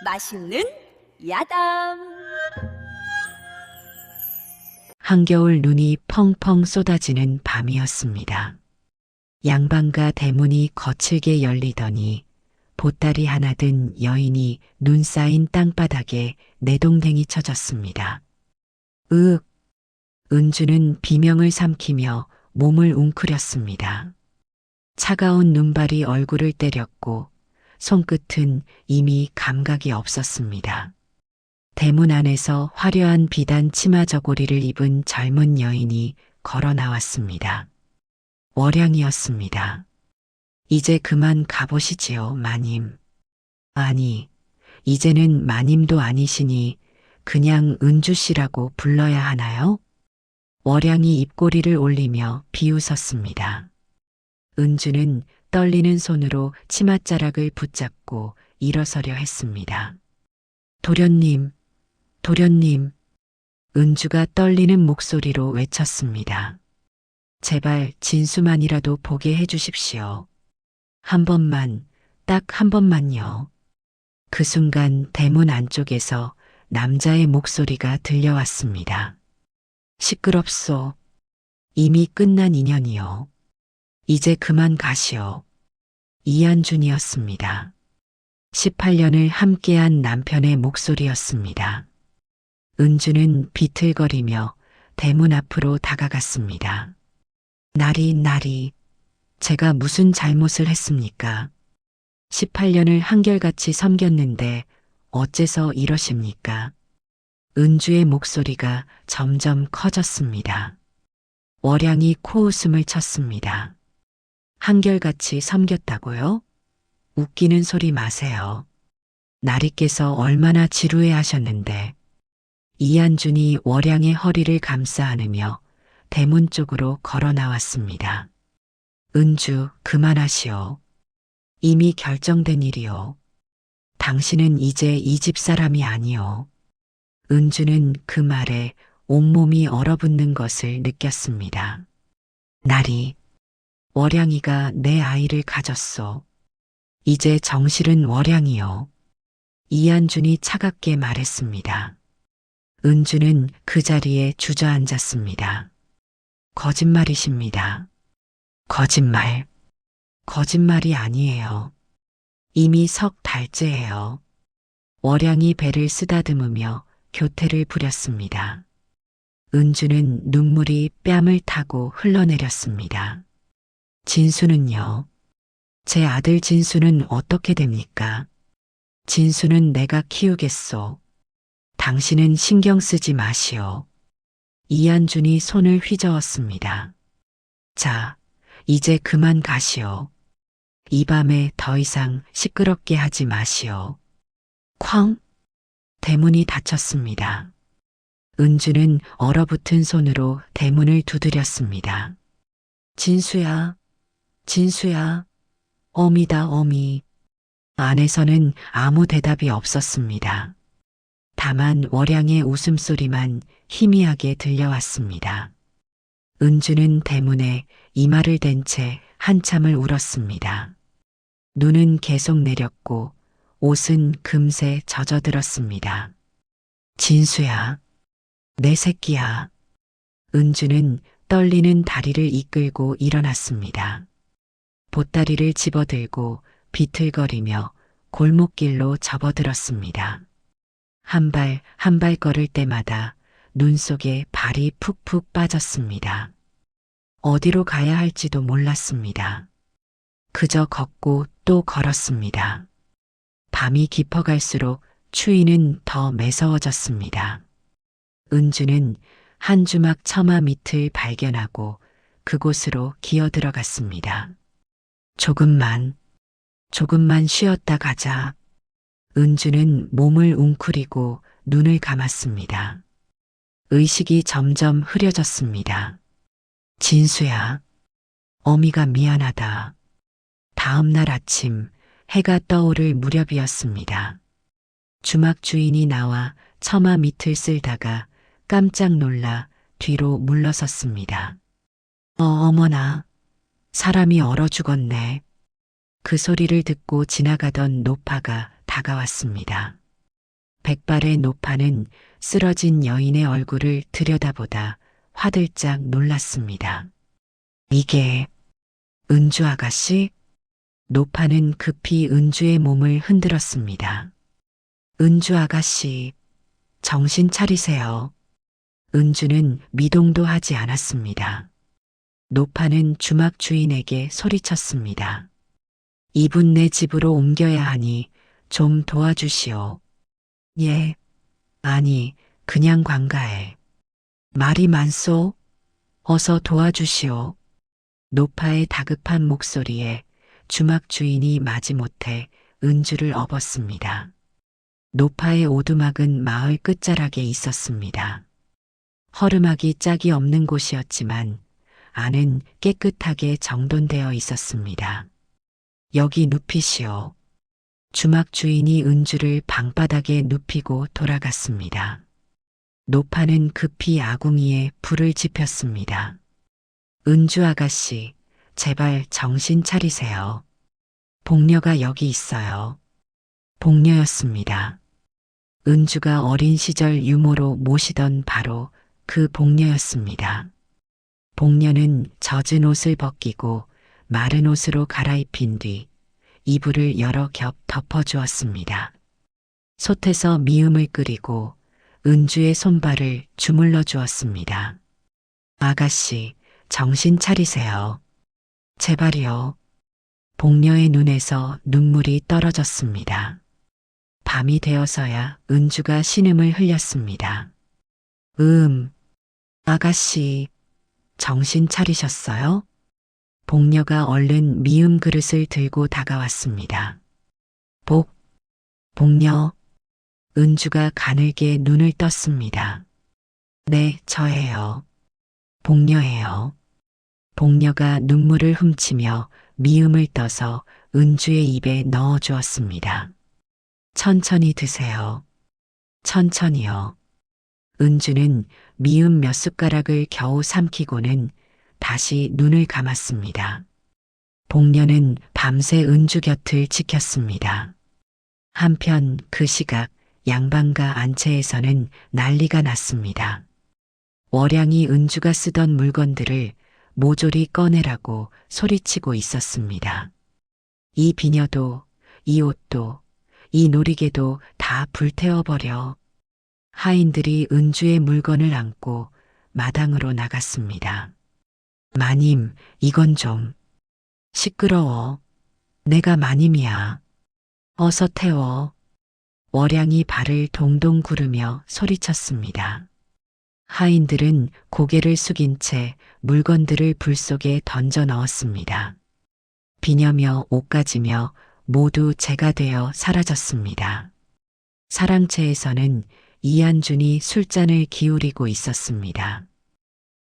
맛있는 야담. 한겨울 눈이 펑펑 쏟아지는 밤이었습니다. 양반가 대문이 거칠게 열리더니 보따리 하나 든 여인이 눈 쌓인 땅바닥에 내동댕이 쳐졌습니다. 으윽! 은주는 비명을 삼키며 몸을 웅크렸습니다. 차가운 눈발이 얼굴을 때렸고 손끝은 이미 감각이 없었습니다. 대문 안에서 화려한 비단 치마 저고리를 입은 젊은 여인이 걸어 나왔습니다. 월양이었습니다. 이제 그만 가보시지요, 마님. 아니, 이제는 마님도 아니시니 그냥 은주씨라고 불러야 하나요? 월양이 입꼬리를 올리며 비웃었습니다. 은주는 떨리는 손으로 치맛자락을 붙잡고 일어서려 했습니다. 도련님, 도련님, 은주가 떨리는 목소리로 외쳤습니다. 제발 진수만이라도 보게 해주십시오. 한 번만, 딱 한 번만요. 그 순간 대문 안쪽에서 남자의 목소리가 들려왔습니다. 시끄럽소. 이미 끝난 인연이요. 이제 그만 가시오. 이한준이었습니다. 18년을 함께한 남편의 목소리였습니다. 은주는 비틀거리며 대문 앞으로 다가갔습니다. 나리, 제가 무슨 잘못을 했습니까? 18년을 한결같이 섬겼는데 어째서 이러십니까? 은주의 목소리가 점점 커졌습니다. 월양이 코웃음을 쳤습니다. 한결같이 섬겼다고요? 웃기는 소리 마세요. 나리께서 얼마나 지루해 하셨는데. 이한준이 월양의 허리를 감싸 안으며 대문 쪽으로 걸어 나왔습니다. 은주, 그만하시오. 이미 결정된 일이오. 당신은 이제 이 집 사람이 아니오. 은주는 그 말에 온몸이 얼어붙는 것을 느꼈습니다. 나리, 월양이가 내 아이를 가졌소. 이제 정실은 월양이요. 이한준이 차갑게 말했습니다. 은주는 그 자리에 주저앉았습니다. 거짓말이십니다. 거짓말. 거짓말이 아니에요. 이미 석 달째예요. 월양이 배를 쓰다듬으며 교태를 부렸습니다. 은주는 눈물이 뺨을 타고 흘러내렸습니다. 진수는요? 제 아들 진수는 어떻게 됩니까? 진수는 내가 키우겠소. 당신은 신경 쓰지 마시오. 이한준이 손을 휘저었습니다. 자, 이제 그만 가시오. 이 밤에 더 이상 시끄럽게 하지 마시오. 쾅! 대문이 닫혔습니다. 은주는 얼어붙은 손으로 대문을 두드렸습니다. 진수야, 진수야, 어미다 어미. 안에서는 아무 대답이 없었습니다. 다만 월양의 웃음소리만 희미하게 들려왔습니다. 은주는 대문에 이마를 댄 채 한참을 울었습니다. 눈은 계속 내렸고 옷은 금세 젖어들었습니다. 진수야, 내 새끼야. 은주는 떨리는 다리를 이끌고 일어났습니다. 보따리를 집어들고 비틀거리며 골목길로 접어들었습니다. 한 발 한 발 걸을 때마다 눈 속에 발이 푹푹 빠졌습니다. 어디로 가야 할지도 몰랐습니다. 그저 걷고 또 걸었습니다. 밤이 깊어갈수록 추위는 더 매서워졌습니다. 은주는 한 주막 처마 밑을 발견하고 그곳으로 기어들어갔습니다. 조금만 쉬었다 가자. 은주는 몸을 웅크리고 눈을 감았습니다. 의식이 점점 흐려졌습니다. 진수야, 어미가 미안하다. 다음 날 아침 해가 떠오를 무렵이었습니다. 주막 주인이 나와 처마 밑을 쓸다가 깜짝 놀라 뒤로 물러섰습니다. 어머나, 사람이 얼어 죽었네. 그 소리를 듣고 지나가던 노파가 다가왔습니다. 백발의 노파는 쓰러진 여인의 얼굴을 들여다보다 화들짝 놀랐습니다. 이게 은주 아가씨? 노파는 급히 은주의 몸을 흔들었습니다. 은주 아가씨, 정신 차리세요. 은주는 미동도 하지 않았습니다. 노파는 주막 주인에게 소리쳤습니다. 이분 내 집으로 옮겨야 하니 좀 도와주시오. 예, 아니, 그냥 관가해. 말이 많소? 어서 도와주시오. 노파의 다급한 목소리에 주막 주인이 마지못해 은주를 업었습니다. 노파의 오두막은 마을 끝자락에 있었습니다. 허름하기 짝이 없는 곳이었지만 안은 깨끗하게 정돈되어 있었습니다. 여기 눕히시오. 주막 주인이 은주를 방바닥에 눕히고 돌아갔습니다. 노파는 급히 아궁이에 불을 지폈습니다. 은주 아가씨, 제발 정신 차리세요. 복녀가 여기 있어요. 복녀였습니다. 은주가 어린 시절 유모로 모시던 바로 그 복녀였습니다. 복녀는 젖은 옷을 벗기고 마른 옷으로 갈아입힌 뒤 이불을 여러 겹 덮어주었습니다. 솥에서 미음을 끓이고 은주의 손발을 주물러 주었습니다. 아가씨, 정신 차리세요. 제발이요. 복녀의 눈에서 눈물이 떨어졌습니다. 밤이 되어서야 은주가 신음을 흘렸습니다. 아가씨, 정신 차리셨어요? 복녀가 얼른 미음 그릇을 들고 다가왔습니다. 복녀. 은주가 가늘게 눈을 떴습니다. 네, 저예요. 복녀예요. 복녀가 눈물을 훔치며 미음을 떠서 은주의 입에 넣어 주었습니다. 천천히 드세요. 천천히요. 은주는 미음 몇 숟가락을 겨우 삼키고는 다시 눈을 감았습니다. 복녀는 밤새 은주 곁을 지켰습니다. 한편 그 시각 양반가 안채에서는 난리가 났습니다. 월양이 은주가 쓰던 물건들을 모조리 꺼내라고 소리치고 있었습니다. 이 비녀도, 이 옷도, 이 놀이개도 다 불태워버려. 하인들이 은주의 물건을 안고 마당으로 나갔습니다. 마님, 이건 좀. 시끄러워. 내가 마님이야. 어서 태워. 월양이 발을 동동 구르며 소리쳤습니다. 하인들은 고개를 숙인 채 물건들을 불 속에 던져 넣었습니다. 비녀며 옷가지며 모두 재가 되어 사라졌습니다. 사랑채에서는 이한준이 술잔을 기울이고 있었습니다.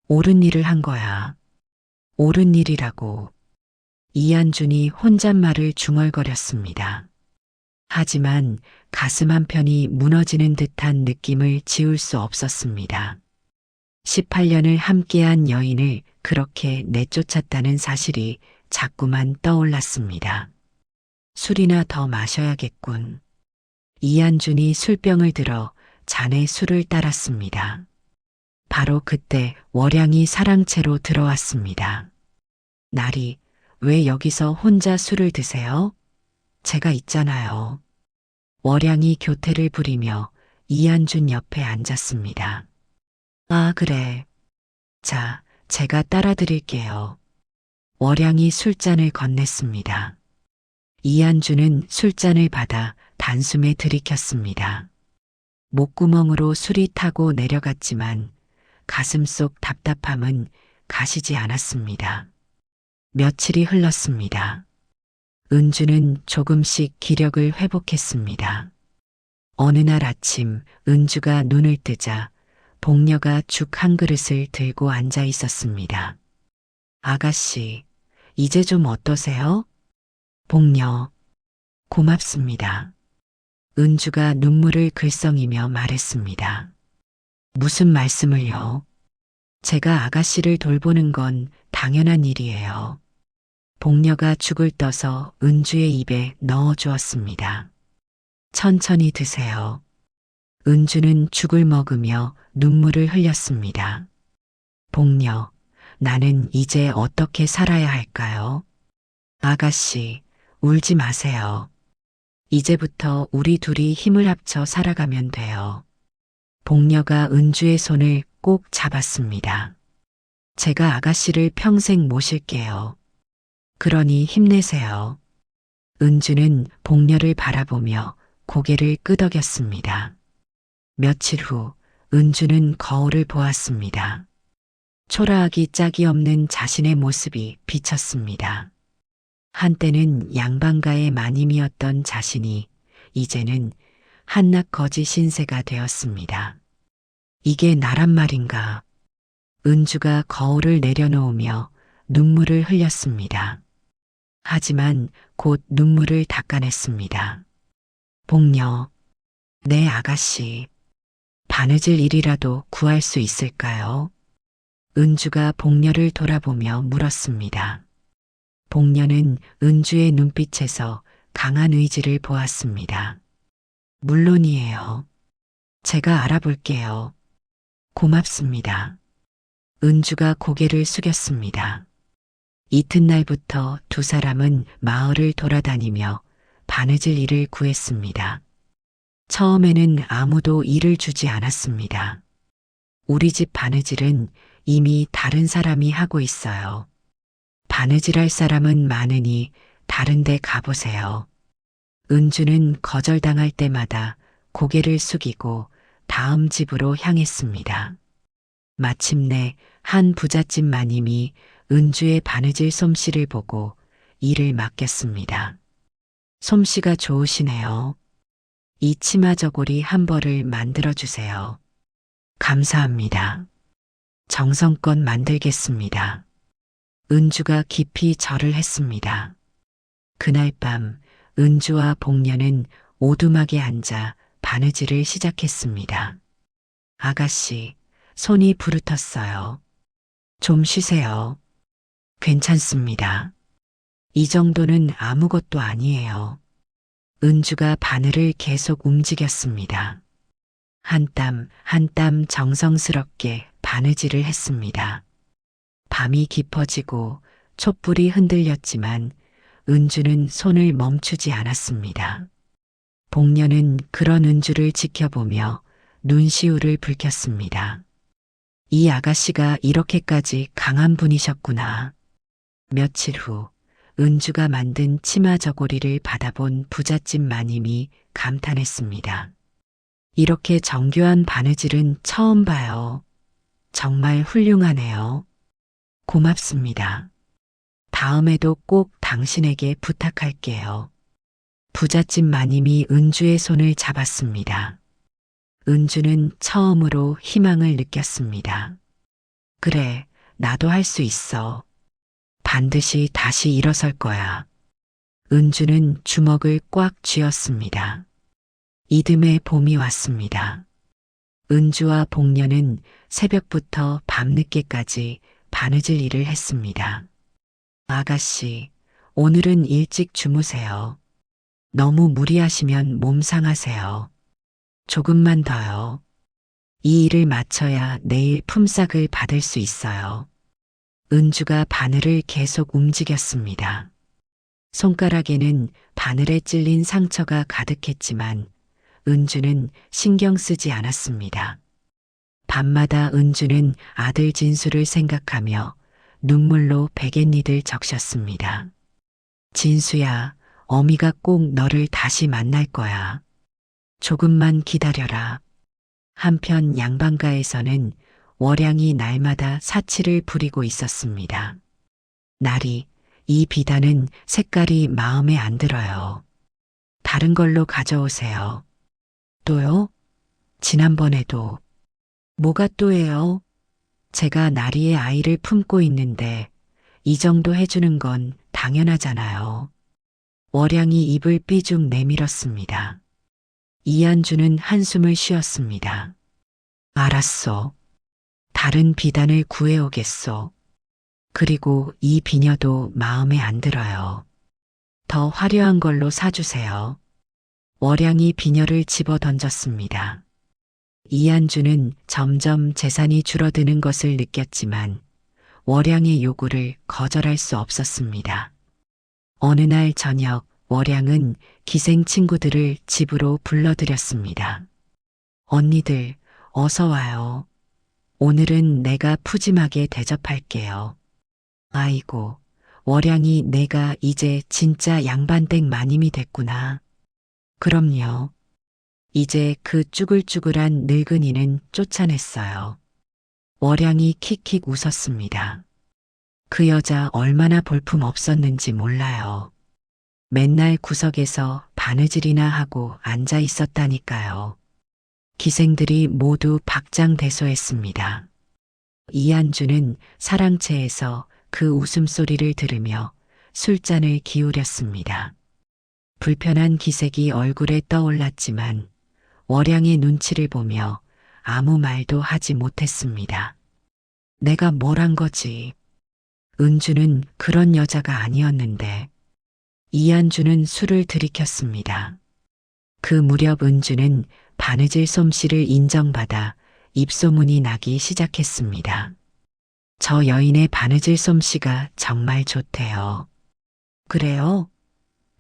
옳은 일을 한 거야. 옳은 일이라고. 이한준이 혼잣말을 중얼거렸습니다. 하지만 가슴 한편이 무너지는 듯한 느낌을 지울 수 없었습니다. 18년을 함께한 여인을 그렇게 내쫓았다는 사실이 자꾸만 떠올랐습니다. 술이나 더 마셔야겠군. 이한준이 술병을 들어 잔에 술을 따랐습니다. 바로 그때 월양이 사랑채로 들어왔습니다. 나리, 왜 여기서 혼자 술을 드세요? 제가 있잖아요. 월양이 교태를 부리며 이한준 옆에 앉았습니다. 아, 그래. 자, 제가 따라드릴게요. 월양이 술잔을 건넸습니다. 이한준은 술잔을 받아 단숨에 들이켰습니다. 목구멍으로 술이 타고 내려갔지만 가슴 속 답답함은 가시지 않았습니다. 며칠이 흘렀습니다. 은주는 조금씩 기력을 회복했습니다. 어느 날 아침 은주가 눈을 뜨자 복녀가 죽 한 그릇을 들고 앉아 있었습니다. 아가씨, 이제 좀 어떠세요? 복녀, 고맙습니다. 은주가 눈물을 글썽이며 말했습니다. 무슨 말씀을요? 제가 아가씨를 돌보는 건 당연한 일이에요. 복녀가 죽을 떠서 은주의 입에 넣어 주었습니다. 천천히 드세요. 은주는 죽을 먹으며 눈물을 흘렸습니다. 복녀, 나는 이제 어떻게 살아야 할까요? 아가씨, 울지 마세요. 이제부터 우리 둘이 힘을 합쳐 살아가면 돼요. 복녀가 은주의 손을 꼭 잡았습니다. 제가 아가씨를 평생 모실게요. 그러니 힘내세요. 은주는 복녀를 바라보며 고개를 끄덕였습니다. 며칠 후 은주는 거울을 보았습니다. 초라하기 짝이 없는 자신의 모습이 비쳤습니다. 한때는 양반가의 마님이었던 자신이 이제는 한낱 거지 신세가 되었습니다. 이게 나란 말인가? 은주가 거울을 내려놓으며 눈물을 흘렸습니다. 하지만 곧 눈물을 닦아냈습니다. 복녀, 내 아가씨, 바느질 일이라도 구할 수 있을까요? 은주가 복녀를 돌아보며 물었습니다. 복녀는 은주의 눈빛에서 강한 의지를 보았습니다. 물론이에요. 제가 알아볼게요. 고맙습니다. 은주가 고개를 숙였습니다. 이튿날부터 두 사람은 마을을 돌아다니며 바느질 일을 구했습니다. 처음에는 아무도 일을 주지 않았습니다. 우리 집 바느질은 이미 다른 사람이 하고 있어요. 바느질할 사람은 많으니 다른 데 가보세요. 은주는 거절당할 때마다 고개를 숙이고 다음 집으로 향했습니다. 마침내 한 부잣집 마님이 은주의 바느질 솜씨를 보고 일을 맡겼습니다. 솜씨가 좋으시네요. 이 치마 저고리 한 벌을 만들어주세요. 감사합니다. 정성껏 만들겠습니다. 은주가 깊이 절을 했습니다. 그날 밤 은주와 복녀는 오두막에 앉아 바느질을 시작했습니다. 아가씨, 손이 부르텄어요. 좀 쉬세요. 괜찮습니다. 이 정도는 아무것도 아니에요. 은주가 바늘을 계속 움직였습니다. 한 땀 한 땀 정성스럽게 바느질을 했습니다. 밤이 깊어지고 촛불이 흔들렸지만 은주는 손을 멈추지 않았습니다. 복녀는 그런 은주를 지켜보며 눈시울을 붉혔습니다. 이 아가씨가 이렇게까지 강한 분이셨구나. 며칠 후 은주가 만든 치마 저고리를 받아본 부잣집 마님이 감탄했습니다. 이렇게 정교한 바느질은 처음 봐요. 정말 훌륭하네요. 고맙습니다. 다음에도 꼭 당신에게 부탁할게요. 부잣집 마님이 은주의 손을 잡았습니다. 은주는 처음으로 희망을 느꼈습니다. 그래, 나도 할 수 있어. 반드시 다시 일어설 거야. 은주는 주먹을 꽉 쥐었습니다. 이듬해 봄이 왔습니다. 은주와 복녀는 새벽부터 밤늦게까지 바느질 일을 했습니다. 아가씨, 오늘은 일찍 주무세요. 너무 무리하시면 몸 상하세요. 조금만 더요. 이 일을 마쳐야 내일 품삯을 받을 수 있어요. 은주가 바늘을 계속 움직였습니다. 손가락에는 바늘에 찔린 상처가 가득했지만 은주는 신경 쓰지 않았습니다. 밤마다 은주는 아들 진수를 생각하며 눈물로 베갯니들 적셨습니다. 진수야, 어미가 꼭 너를 다시 만날 거야. 조금만 기다려라. 한편 양반가에서는 월양이 날마다 사치를 부리고 있었습니다. 나리, 이 비단은 색깔이 마음에 안 들어요. 다른 걸로 가져오세요. 또요? 지난번에도. 뭐가 또예요? 제가 나리의 아이를 품고 있는데 이 정도 해주는 건 당연하잖아요. 월양이 입을 삐죽 내밀었습니다. 이안주는 한숨을 쉬었습니다. 알았소. 다른 비단을 구해오겠소. 그리고 이 비녀도 마음에 안 들어요. 더 화려한 걸로 사주세요. 월양이 비녀를 집어 던졌습니다. 이한주는 점점 재산이 줄어드는 것을 느꼈지만 월양의 요구를 거절할 수 없었습니다. 어느 날 저녁 월양은 기생 친구들을 집으로 불러들였습니다. 언니들, 어서 와요. 오늘은 내가 푸짐하게 대접할게요. 아이고, 월양이 내가 이제 진짜 양반댁 마님이 됐구나. 그럼요. 이제 그 쭈글쭈글한 늙은이는 쫓아냈어요. 월양이 킥킥 웃었습니다. 그 여자 얼마나 볼품 없었는지 몰라요. 맨날 구석에서 바느질이나 하고 앉아 있었다니까요. 기생들이 모두 박장대소했습니다. 이한주는 사랑채에서 그 웃음소리를 들으며 술잔을 기울였습니다. 불편한 기색이 얼굴에 떠올랐지만 월양의 눈치를 보며 아무 말도 하지 못했습니다. 내가 뭘 한 거지? 은주는 그런 여자가 아니었는데. 이한주는 술을 들이켰습니다. 그 무렵 은주는 바느질 솜씨를 인정받아 입소문이 나기 시작했습니다. 저 여인의 바느질 솜씨가 정말 좋대요. 그래요?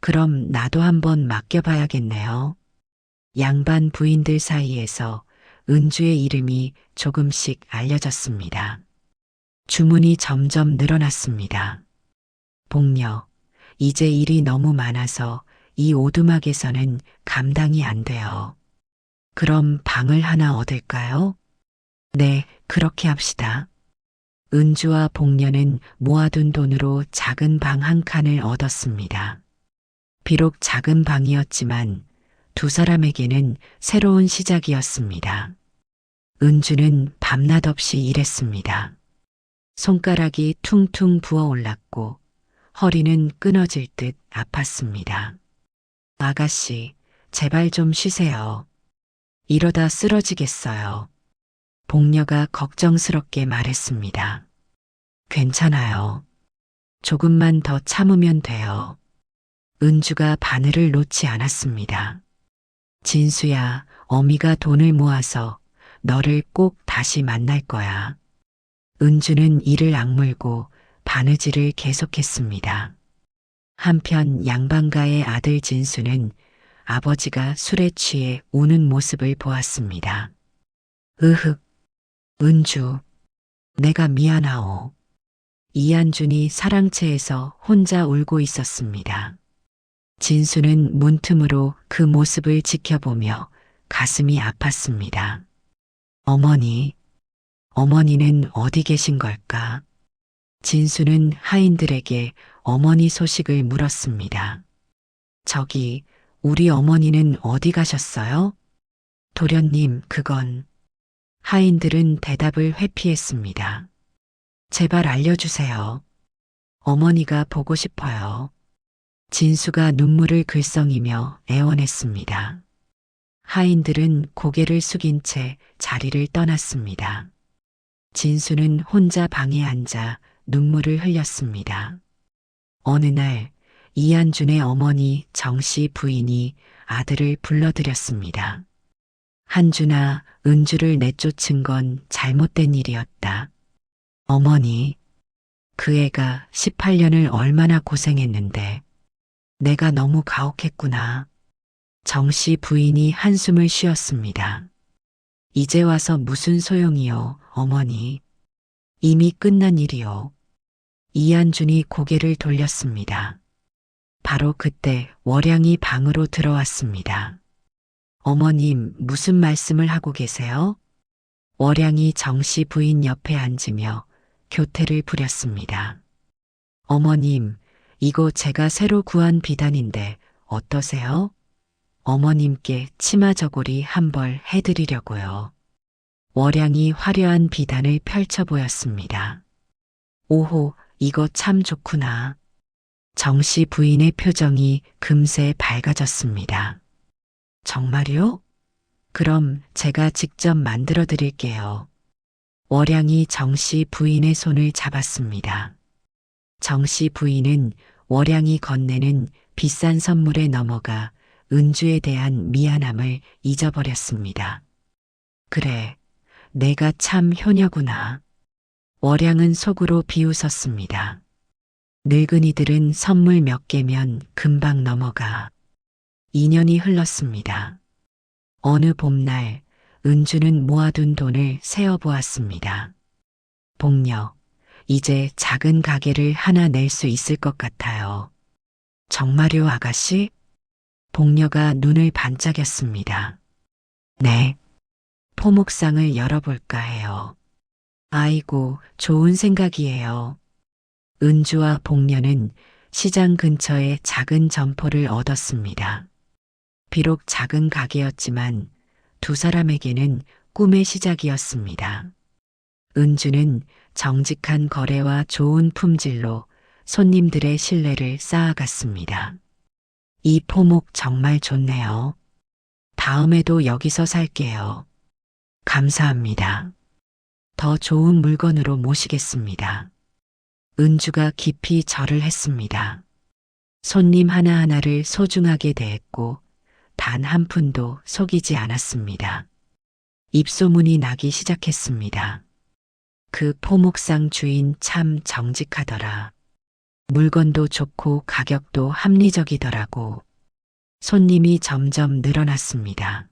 그럼 나도 한번 맡겨봐야겠네요. 양반 부인들 사이에서 은주의 이름이 조금씩 알려졌습니다. 주문이 점점 늘어났습니다. 복녀, 이제 일이 너무 많아서 이 오두막에서는 감당이 안 돼요. 그럼 방을 하나 얻을까요? 네, 그렇게 합시다. 은주와 복녀는 모아둔 돈으로 작은 방 한 칸을 얻었습니다. 비록 작은 방이었지만 두 사람에게는 새로운 시작이었습니다. 은주는 밤낮 없이 일했습니다. 손가락이 퉁퉁 부어올랐고 허리는 끊어질 듯 아팠습니다. 아가씨, 제발 좀 쉬세요. 이러다 쓰러지겠어요. 복녀가 걱정스럽게 말했습니다. 괜찮아요. 조금만 더 참으면 돼요. 은주가 바늘을 놓지 않았습니다. 진수야, 어미가 돈을 모아서 너를 꼭 다시 만날 거야. 은주는 이를 악물고 바느질을 계속했습니다. 한편 양반가의 아들 진수는 아버지가 술에 취해 우는 모습을 보았습니다. 으흑, 은주, 내가 미안하오. 이한준이 사랑채에서 혼자 울고 있었습니다. 진수는 문틈으로 그 모습을 지켜보며 가슴이 아팠습니다. 어머니, 어머니는 어디 계신 걸까? 진수는 하인들에게 어머니 소식을 물었습니다. 저기, 우리 어머니는 어디 가셨어요? 도련님, 그건. 하인들은 대답을 회피했습니다. 제발 알려주세요. 어머니가 보고 싶어요. 진수가 눈물을 글썽이며 애원했습니다. 하인들은 고개를 숙인 채 자리를 떠났습니다. 진수는 혼자 방에 앉아 눈물을 흘렸습니다. 어느 날 이한준의 어머니 정씨 부인이 아들을 불러들였습니다. 한준아, 은주를 내쫓은 건 잘못된 일이었다. 어머니, 그 애가 18년을 얼마나 고생했는데 내가 너무 가혹했구나. 정씨 부인이 한숨을 쉬었습니다. 이제 와서 무슨 소용이요, 어머니. 이미 끝난 일이요. 이한준이 고개를 돌렸습니다. 바로 그때 월양이 방으로 들어왔습니다. 어머님, 무슨 말씀을 하고 계세요? 월양이 정씨 부인 옆에 앉으며 교태를 부렸습니다. 어머님, 이거 제가 새로 구한 비단인데 어떠세요? 어머님께 치마 저고리 한 벌 해드리려고요. 월양이 화려한 비단을 펼쳐 보였습니다. 오호, 이거 참 좋구나. 정씨 부인의 표정이 금세 밝아졌습니다. 정말요? 그럼 제가 직접 만들어 드릴게요. 월양이 정씨 부인의 손을 잡았습니다. 정씨 부인은 월양이 건네는 비싼 선물에 넘어가 은주에 대한 미안함을 잊어버렸습니다. 그래, 내가 참 효녀구나. 월양은 속으로 비웃었습니다. 늙은이들은 선물 몇 개면 금방 넘어가. 2년이 흘렀습니다. 어느 봄날 은주는 모아둔 돈을 세어보았습니다. 복녀, 이제 작은 가게를 하나 낼 수 있을 것 같아요. 정말요, 아가씨? 복녀가 눈을 반짝였습니다. 네. 포목상을 열어볼까 해요. 아이고, 좋은 생각이에요. 은주와 복녀는 시장 근처에 작은 점포를 얻었습니다. 비록 작은 가게였지만 두 사람에게는 꿈의 시작이었습니다. 은주는 정직한 거래와 좋은 품질로 손님들의 신뢰를 쌓아갔습니다. 이 포목 정말 좋네요. 다음에도 여기서 살게요. 감사합니다. 더 좋은 물건으로 모시겠습니다. 은주가 깊이 절을 했습니다. 손님 하나하나를 소중하게 대했고 단 한 푼도 속이지 않았습니다. 입소문이 나기 시작했습니다. 그 포목상 주인 참 정직하더라. 물건도 좋고 가격도 합리적이더라고. 손님이 점점 늘어났습니다.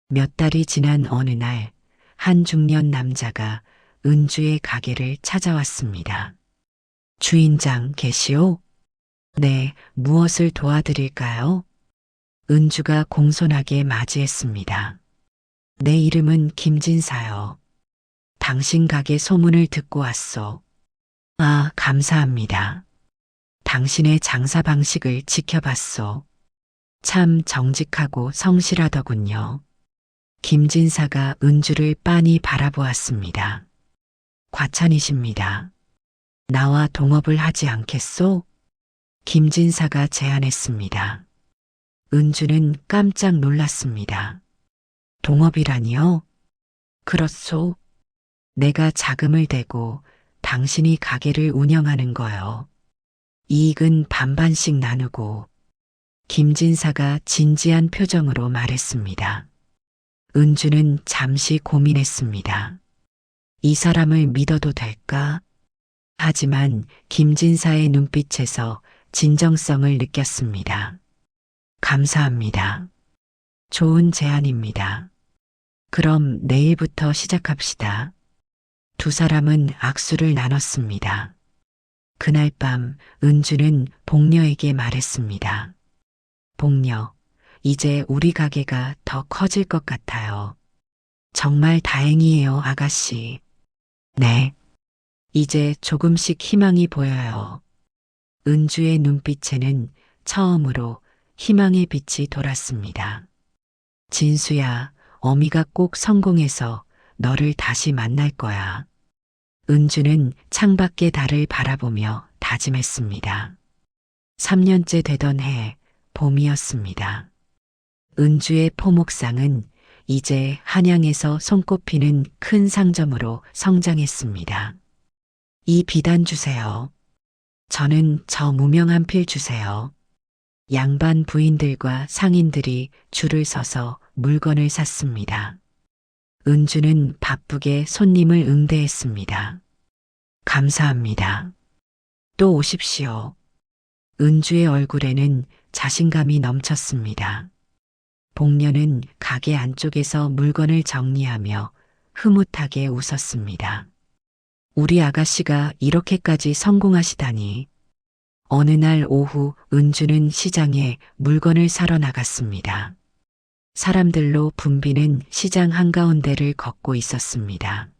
몇 달이 지난 어느 날, 한 중년 남자가 은주의 가게를 찾아왔습니다. 주인장 계시오? 네, 무엇을 도와드릴까요? 은주가 공손하게 맞이했습니다. 내 이름은 김진사요. 당신 가게 소문을 듣고 왔소. 아, 감사합니다. 당신의 장사 방식을 지켜봤소. 참 정직하고 성실하더군요. 김진사가 은주를 빤히 바라보았습니다. 과찬이십니다. 나와 동업을 하지 않겠소? 김진사가 제안했습니다. 은주는 깜짝 놀랐습니다. 동업이라니요? 그렇소. 내가 자금을 대고 당신이 가게를 운영하는 거요. 이익은 반반씩 나누고. 김진사가 진지한 표정으로 말했습니다. 은주는 잠시 고민했습니다. 이 사람을 믿어도 될까? 하지만 김진사의 눈빛에서 진정성을 느꼈습니다. 감사합니다. 좋은 제안입니다. 그럼 내일부터 시작합시다. 두 사람은 악수를 나눴습니다. 그날 밤 은주는 복녀에게 말했습니다. 복녀, 이제 우리 가게가 더 커질 것 같아요. 정말 다행이에요, 아가씨. 네. 이제 조금씩 희망이 보여요. 은주의 눈빛에는 처음으로 희망의 빛이 돌았습니다. 진수야, 어미가 꼭 성공해서 너를 다시 만날 거야. 은주는 창밖의 달을 바라보며 다짐했습니다. 3년째 되던 해, 봄이었습니다. 은주의 포목상은 이제 한양에서 손꼽히는 큰 상점으로 성장했습니다. 이 비단 주세요. 저는 저 무명한 필 주세요. 양반 부인들과 상인들이 줄을 서서 물건을 샀습니다. 은주는 바쁘게 손님을 응대했습니다. 감사합니다. 또 오십시오. 은주의 얼굴에는 자신감이 넘쳤습니다. 복녀는 가게 안쪽에서 물건을 정리하며 흐뭇하게 웃었습니다. 우리 아가씨가 이렇게까지 성공하시다니. 어느 날 오후 은주는 시장에 물건을 사러 나갔습니다. 사람들로 붐비는 시장 한가운데를 걷고 있었습니다.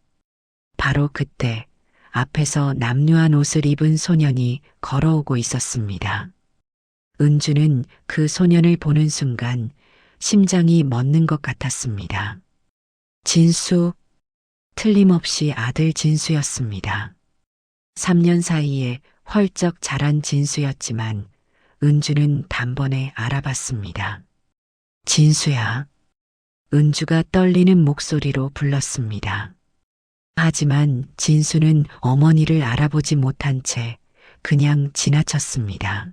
바로 그때 앞에서 남루한 옷을 입은 소년이 걸어오고 있었습니다. 은주는 그 소년을 보는 순간 심장이 멎는 것 같았습니다. 진수, 틀림없이 아들 진수였습니다. 3년 사이에 헐쩍 자란 진수였지만 은주는 단번에 알아봤습니다. 진수야. 은주가 떨리는 목소리로 불렀습니다. 하지만 진수는 어머니를 알아보지 못한 채 그냥 지나쳤습니다.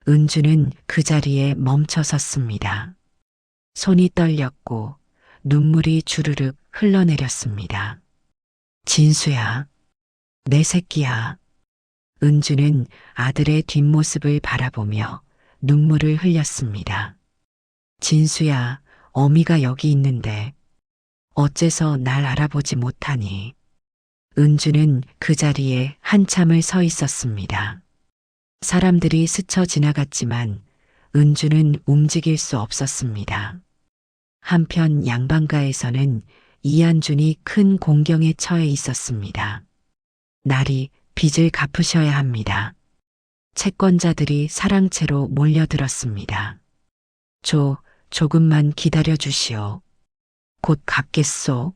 은주는 그 자리에 멈춰 섰습니다. 손이 떨렸고 눈물이 주르륵 흘러내렸습니다. 진수야, 내 새끼야. 은주는 아들의 뒷모습을 바라보며 눈물을 흘렸습니다. 진수야, 어미가 여기 있는데 어째서 날 알아보지 못하니? 은주는 그 자리에 한참을 서 있었습니다. 사람들이 스쳐 지나갔지만 은주는 움직일 수 없었습니다. 한편 양반가에서는 이한준이 큰 공경에 처해 있었습니다. 날이 빚을 갚으셔야 합니다. 채권자들이 사랑채로 몰려들었습니다. 조금만 기다려 주시오. 곧 갚겠소.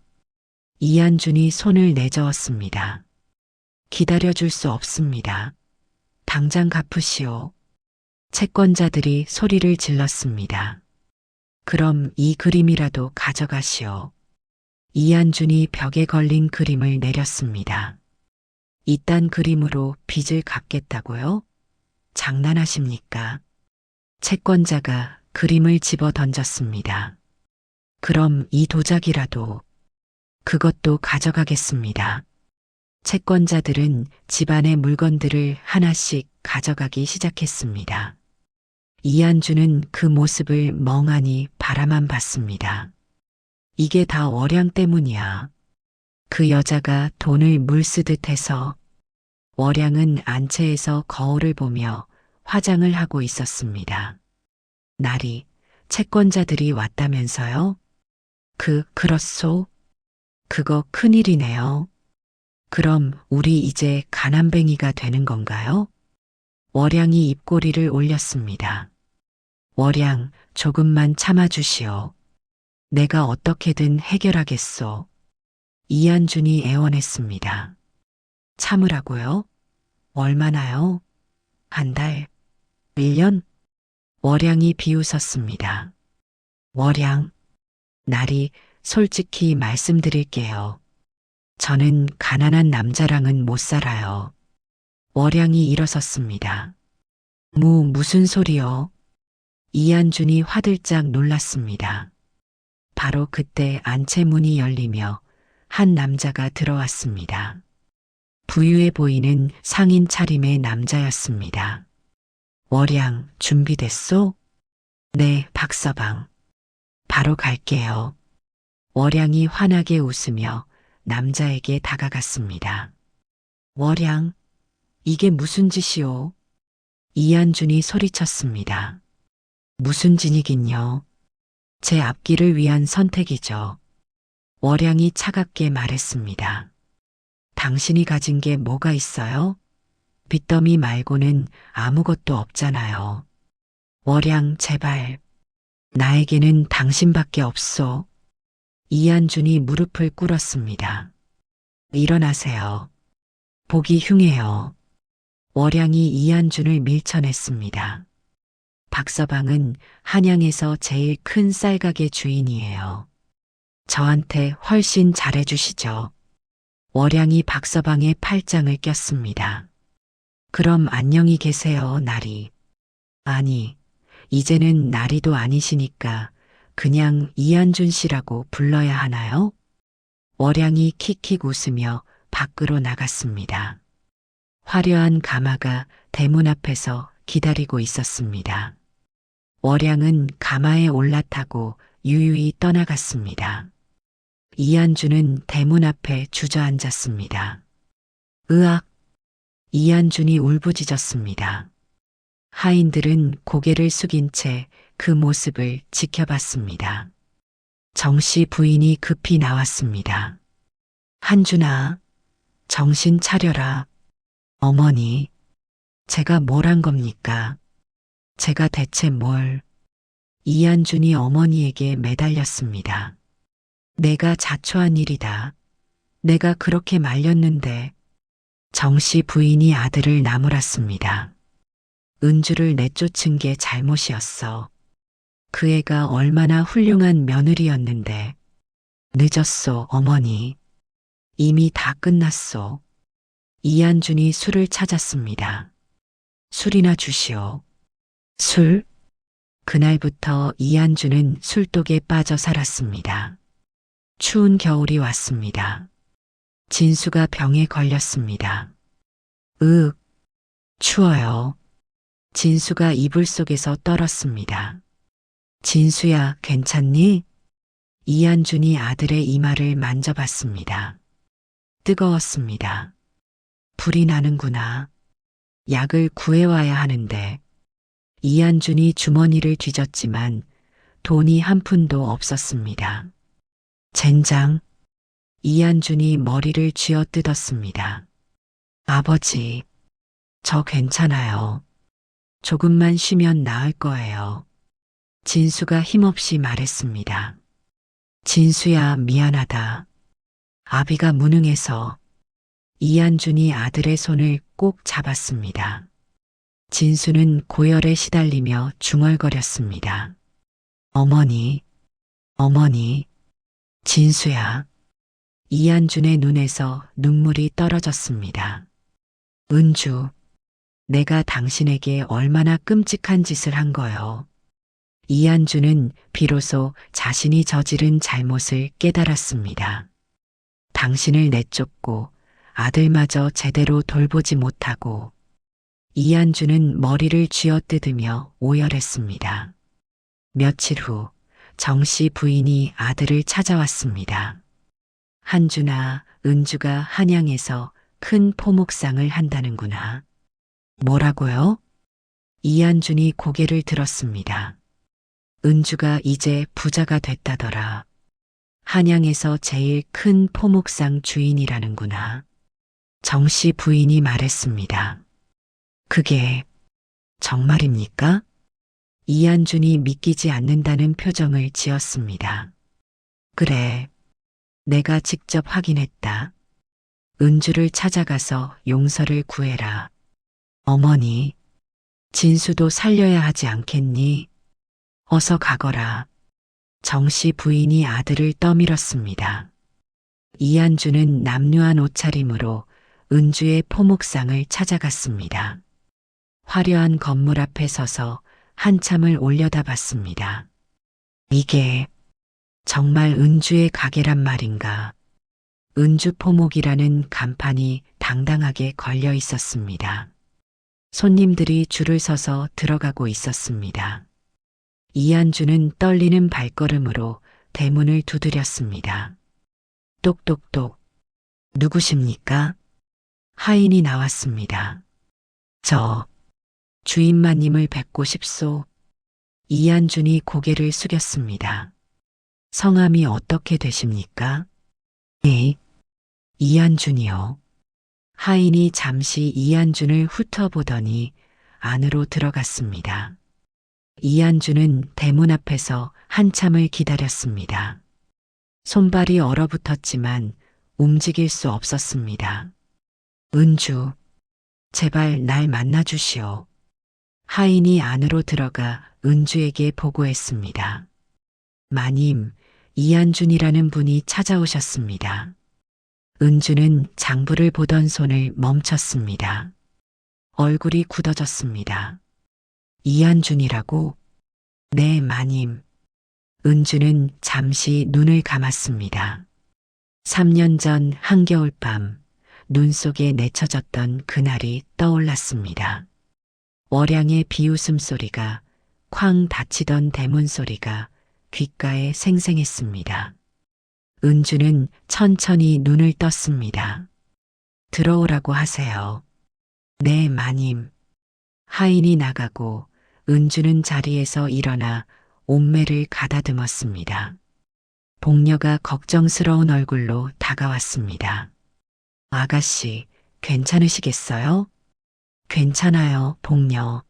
이한준이 손을 내저었습니다. 기다려 줄 수 없습니다. 당장 갚으시오. 채권자들이 소리를 질렀습니다. 그럼 이 그림이라도 가져가시오. 이한준이 벽에 걸린 그림을 내렸습니다. 이딴 그림으로 빚을 갚겠다고요? 장난하십니까? 채권자가 그림을 집어 던졌습니다. 그럼 이 도자기라도 그것도 가져가겠습니다. 채권자들은 집안의 물건들을 하나씩 가져가기 시작했습니다. 이한주는 그 모습을 멍하니 바라만 봤습니다. 이게 다 월양 때문이야. 그 여자가 돈을 물쓰듯 해서. 월양은 안채에서 거울을 보며 화장을 하고 있었습니다. 날이 채권자들이 왔다면서요? 그렇소? 그거 큰일이네요. 그럼 우리 이제 가난뱅이가 되는 건가요? 월양이 입꼬리를 올렸습니다. 월양, 조금만 참아주시오. 내가 어떻게든 해결하겠소. 이한준이 애원했습니다. 참으라고요? 얼마나요? 한 달? 1년? 월양이 비웃었습니다. 월양, 날이 솔직히 말씀드릴게요. 저는 가난한 남자랑은 못 살아요. 월양이 일어섰습니다. 무슨 소리요? 이한준이 화들짝 놀랐습니다. 바로 그때 안채문이 열리며 한 남자가 들어왔습니다. 부유해 보이는 상인 차림의 남자였습니다. 월양, 준비됐소? 네, 박서방. 바로 갈게요. 월양이 환하게 웃으며 남자에게 다가갔습니다. 월양, 이게 무슨 짓이오? 이한준이 소리쳤습니다. 무슨 짓이긴요. 제 앞길을 위한 선택이죠. 월양이 차갑게 말했습니다. 당신이 가진 게 뭐가 있어요? 빚더미 말고는 아무것도 없잖아요. 월양, 제발. 나에게는 당신밖에 없소. 이한준이 무릎을 꿇었습니다. 일어나세요. 보기 흉해요. 월양이 이한준을 밀쳐냈습니다. 박서방은 한양에서 제일 큰 쌀가게 주인이에요. 저한테 훨씬 잘해주시죠. 월양이 박서방의 팔짱을 꼈습니다. 그럼 안녕히 계세요, 나리. 아니, 이제는 나리도 아니시니까 그냥 이한준 씨라고 불러야 하나요? 월양이 킥킥 웃으며 밖으로 나갔습니다. 화려한 가마가 대문 앞에서 기다리고 있었습니다. 월양은 가마에 올라타고 유유히 떠나갔습니다. 이한준은 대문 앞에 주저앉았습니다. 으악! 이한준이 울부짖었습니다. 하인들은 고개를 숙인 채 그 모습을 지켜봤습니다. 정씨 부인이 급히 나왔습니다. 한준아, 정신 차려라. 어머니, 제가 뭘 한 겁니까? 제가 대체 뭘? 이한준이 어머니에게 매달렸습니다. 내가 자초한 일이다. 내가 그렇게 말렸는데. 정씨 부인이 아들을 나무랐습니다. 은주를 내쫓은 게 잘못이었어. 그 애가 얼마나 훌륭한 며느리였는데. 늦었소, 어머니. 이미 다 끝났소. 이한준이 술을 찾았습니다. 술이나 주시오. 술? 그날부터 이한준은 술독에 빠져 살았습니다. 추운 겨울이 왔습니다. 진수가 병에 걸렸습니다. 으윽, 추워요. 진수가 이불 속에서 떨었습니다. 진수야, 괜찮니? 이한준이 아들의 이마를 만져봤습니다. 뜨거웠습니다. 불이 나는구나. 약을 구해와야 하는데. 이한준이 주머니를 뒤졌지만 돈이 한 푼도 없었습니다. 젠장. 이한준이 머리를 쥐어뜯었습니다. 아버지, 저 괜찮아요. 조금만 쉬면 나을 거예요. 진수가 힘없이 말했습니다. 진수야, 미안하다. 아비가 무능해서. 이한준이 아들의 손을 꼭 잡았습니다. 진수는 고열에 시달리며 중얼거렸습니다. 어머니, 어머니, 진수야. 이한준의 눈에서 눈물이 떨어졌습니다. 은주, 내가 당신에게 얼마나 끔찍한 짓을 한 거요. 이한준은 비로소 자신이 저지른 잘못을 깨달았습니다. 당신을 내쫓고 아들마저 제대로 돌보지 못하고. 이한준은 머리를 쥐어뜯으며 오열했습니다. 며칠 후 정씨 부인이 아들을 찾아왔습니다. 한준아, 은주가 한양에서 큰 포목상을 한다는구나. 뭐라고요? 이한준이 고개를 들었습니다. 은주가 이제 부자가 됐다더라. 한양에서 제일 큰 포목상 주인이라는구나. 정씨 부인이 말했습니다. 그게 정말입니까? 이한준이 믿기지 않는다는 표정을 지었습니다. 그래, 내가 직접 확인했다. 은주를 찾아가서 용서를 구해라. 어머니, 진수도 살려야 하지 않겠니? 어서 가거라. 정씨 부인이 아들을 떠밀었습니다. 이한준은 남루한 옷차림으로 은주의 포목상을 찾아갔습니다. 화려한 건물 앞에 서서 한참을 올려다봤습니다. 이게 정말 은주의 가게란 말인가? 은주 포목이라는 간판이 당당하게 걸려 있었습니다. 손님들이 줄을 서서 들어가고 있었습니다. 이한준은 떨리는 발걸음으로 대문을 두드렸습니다. 똑똑똑. 누구십니까? 하인이 나왔습니다. 저 주인마님을 뵙고 싶소. 이한준이 고개를 숙였습니다. 성함이 어떻게 되십니까? 네, 이한준이요. 하인이 잠시 이한준을 훑어보더니 안으로 들어갔습니다. 이한준은 대문 앞에서 한참을 기다렸습니다. 손발이 얼어붙었지만 움직일 수 없었습니다. 은주, 제발 날 만나주시오. 하인이 안으로 들어가 은주에게 보고했습니다. 마님, 이한준이라는 분이 찾아오셨습니다. 은주는 장부를 보던 손을 멈췄습니다. 얼굴이 굳어졌습니다. 이한준이라고? 네, 마님. 은주는 잠시 눈을 감았습니다. 3년 전 한겨울밤, 눈 속에 내쳐졌던 그날이 떠올랐습니다. 월양의 비웃음 소리가, 쾅 닫히던 대문 소리가 귓가에 생생했습니다. 은주는 천천히 눈을 떴습니다. 들어오라고 하세요. 네, 마님. 하인이 나가고 은주는 자리에서 일어나 옷매를 가다듬었습니다. 복녀가 걱정스러운 얼굴로 다가왔습니다. 아가씨, 괜찮으시겠어요? 괜찮아요, 복녀.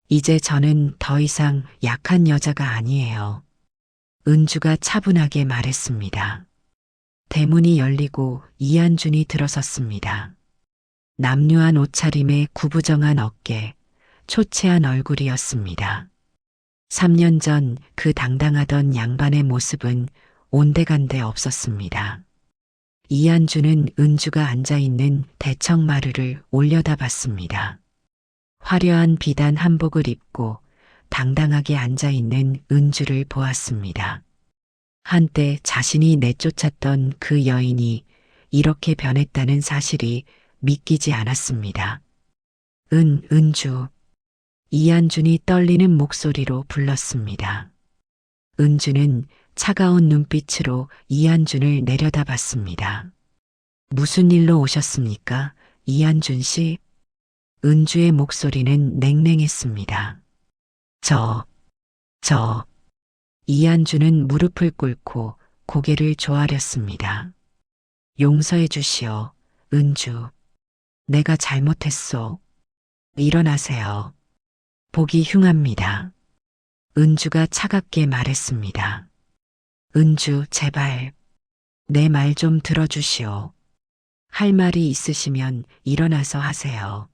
이제 저는 더 이상 약한 여자가 아니에요. 은주가 차분하게 말했습니다. 대문이 열리고 이한준이 들어섰습니다. 남루한 옷차림에 구부정한 어깨, 초췌한 얼굴이었습니다. 3년 전 그 당당하던 양반의 모습은 온데간데 없었습니다. 이한준은 은주가 앉아있는 대청마루를 올려다봤습니다. 화려한 비단 한복을 입고 당당하게 앉아있는 은주를 보았습니다. 한때 자신이 내쫓았던 그 여인이 이렇게 변했다는 사실이 믿기지 않았습니다. 은주. 이한준이 떨리는 목소리로 불렀습니다. 은주는 차가운 눈빛으로 이한준을 내려다봤습니다. 무슨 일로 오셨습니까? 이한준 씨? 은주의 목소리는 냉랭했습니다. 저. 이한준은 무릎을 꿇고 고개를 조아렸습니다. 용서해 주시오, 은주. 내가 잘못했소. 일어나세요. 보기 흉합니다. 은주가 차갑게 말했습니다. 은주, 제발. 내 말 좀 들어주시오. 할 말이 있으시면 일어나서 하세요.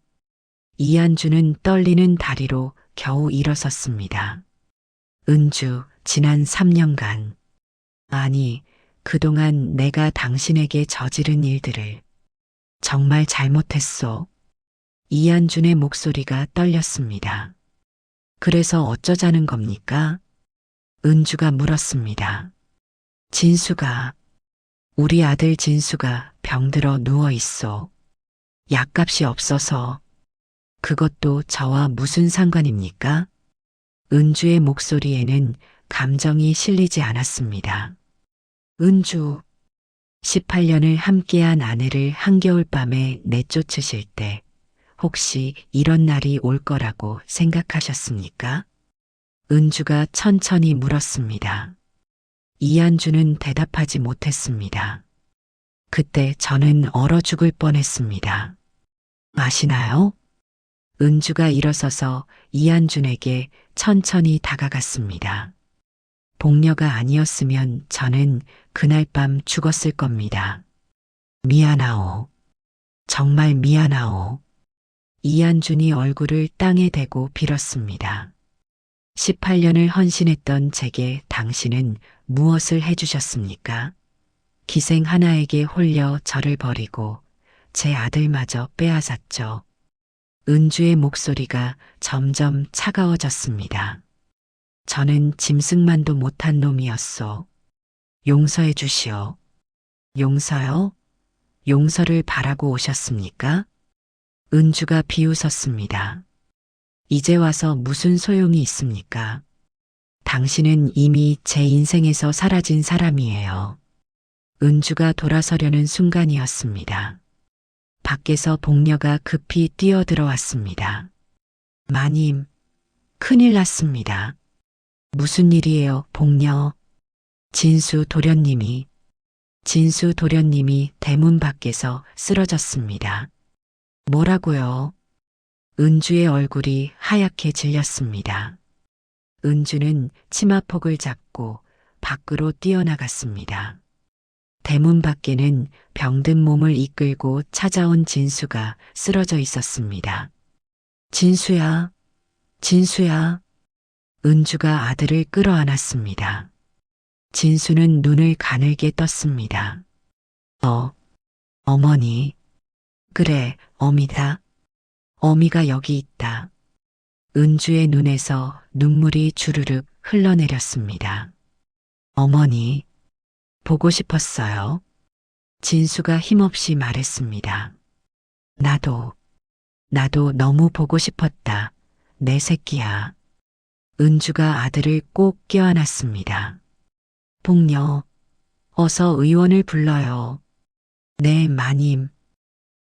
이한주는 떨리는 다리로 겨우 일어섰습니다. 은주, 지난 3년간. 아니, 그동안 내가 당신에게 저지른 일들을 정말 잘못했소. 이한준의 목소리가 떨렸습니다. 그래서 어쩌자는 겁니까? 은주가 물었습니다. 진수가, 우리 아들 진수가 병들어 누워 있어. 약값이 없어서. 그것도 저와 무슨 상관입니까? 은주의 목소리에는 감정이 실리지 않았습니다. 은주, 18년을 함께한 아내를 한겨울밤에 내쫓으실 때 혹시 이런 날이 올 거라고 생각하셨습니까? 은주가 천천히 물었습니다. 이한주는 대답하지 못했습니다. 그때 저는 얼어 죽을 뻔했습니다. 아시나요? 은주가 일어서서 이한준에게 천천히 다가갔습니다. 복녀가 아니었으면 저는 그날 밤 죽었을 겁니다. 미안하오. 정말 미안하오. 이한준이 얼굴을 땅에 대고 빌었습니다. 18년을 헌신했던 제게 당신은 무엇을 해주셨습니까? 기생 하나에게 홀려 저를 버리고 제 아들마저 빼앗았죠. 은주의 목소리가 점점 차가워졌습니다. 저는 짐승만도 못한 놈이었소. 용서해 주시오. 용서요? 용서를 바라고 오셨습니까? 은주가 비웃었습니다. 이제 와서 무슨 소용이 있습니까? 당신은 이미 제 인생에서 사라진 사람이에요. 은주가 돌아서려는 순간이었습니다. 밖에서 복녀가 급히 뛰어들어왔습니다. 마님, 큰일 났습니다. 무슨 일이에요, 복녀? 진수 도련님이 대문 밖에서 쓰러졌습니다. 뭐라고요? 은주의 얼굴이 하얗게 질렸습니다. 은주는 치마폭을 잡고 밖으로 뛰어나갔습니다. 대문 밖에는 병든 몸을 이끌고 찾아온 진수가 쓰러져 있었습니다. 진수야, 진수야. 은주가 아들을 끌어안았습니다. 진수는 눈을 가늘게 떴습니다. 어머니. 그래, 어미다. 어미가 여기 있다. 은주의 눈에서 눈물이 주르륵 흘러내렸습니다. 어머니, 보고 싶었어요. 진수가 힘없이 말했습니다. 나도 너무 보고 싶었다. 내 새끼야. 은주가 아들을 꼭 껴안았습니다. 복녀, 어서 의원을 불러요. 네, 마님.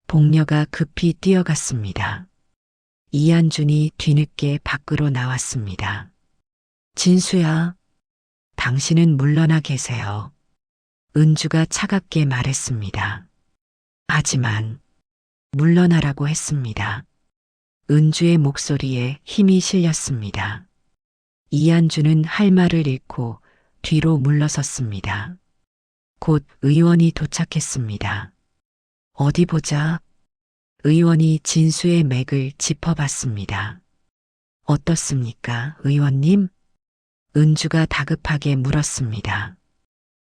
복녀가 급히 뛰어갔습니다. 이한준이 뒤늦게 밖으로 나왔습니다. 진수야, 당신은 물러나 계세요. 은주가 차갑게 말했습니다. 하지만 물러나라고 했습니다. 은주의 목소리에 힘이 실렸습니다. 이한준은 할 말을 잃고 뒤로 물러섰습니다. 곧 의원이 도착했습니다. 어디 보자. 의원이 진수의 맥을 짚어봤습니다. 어떻습니까, 의원님? 은주가 다급하게 물었습니다.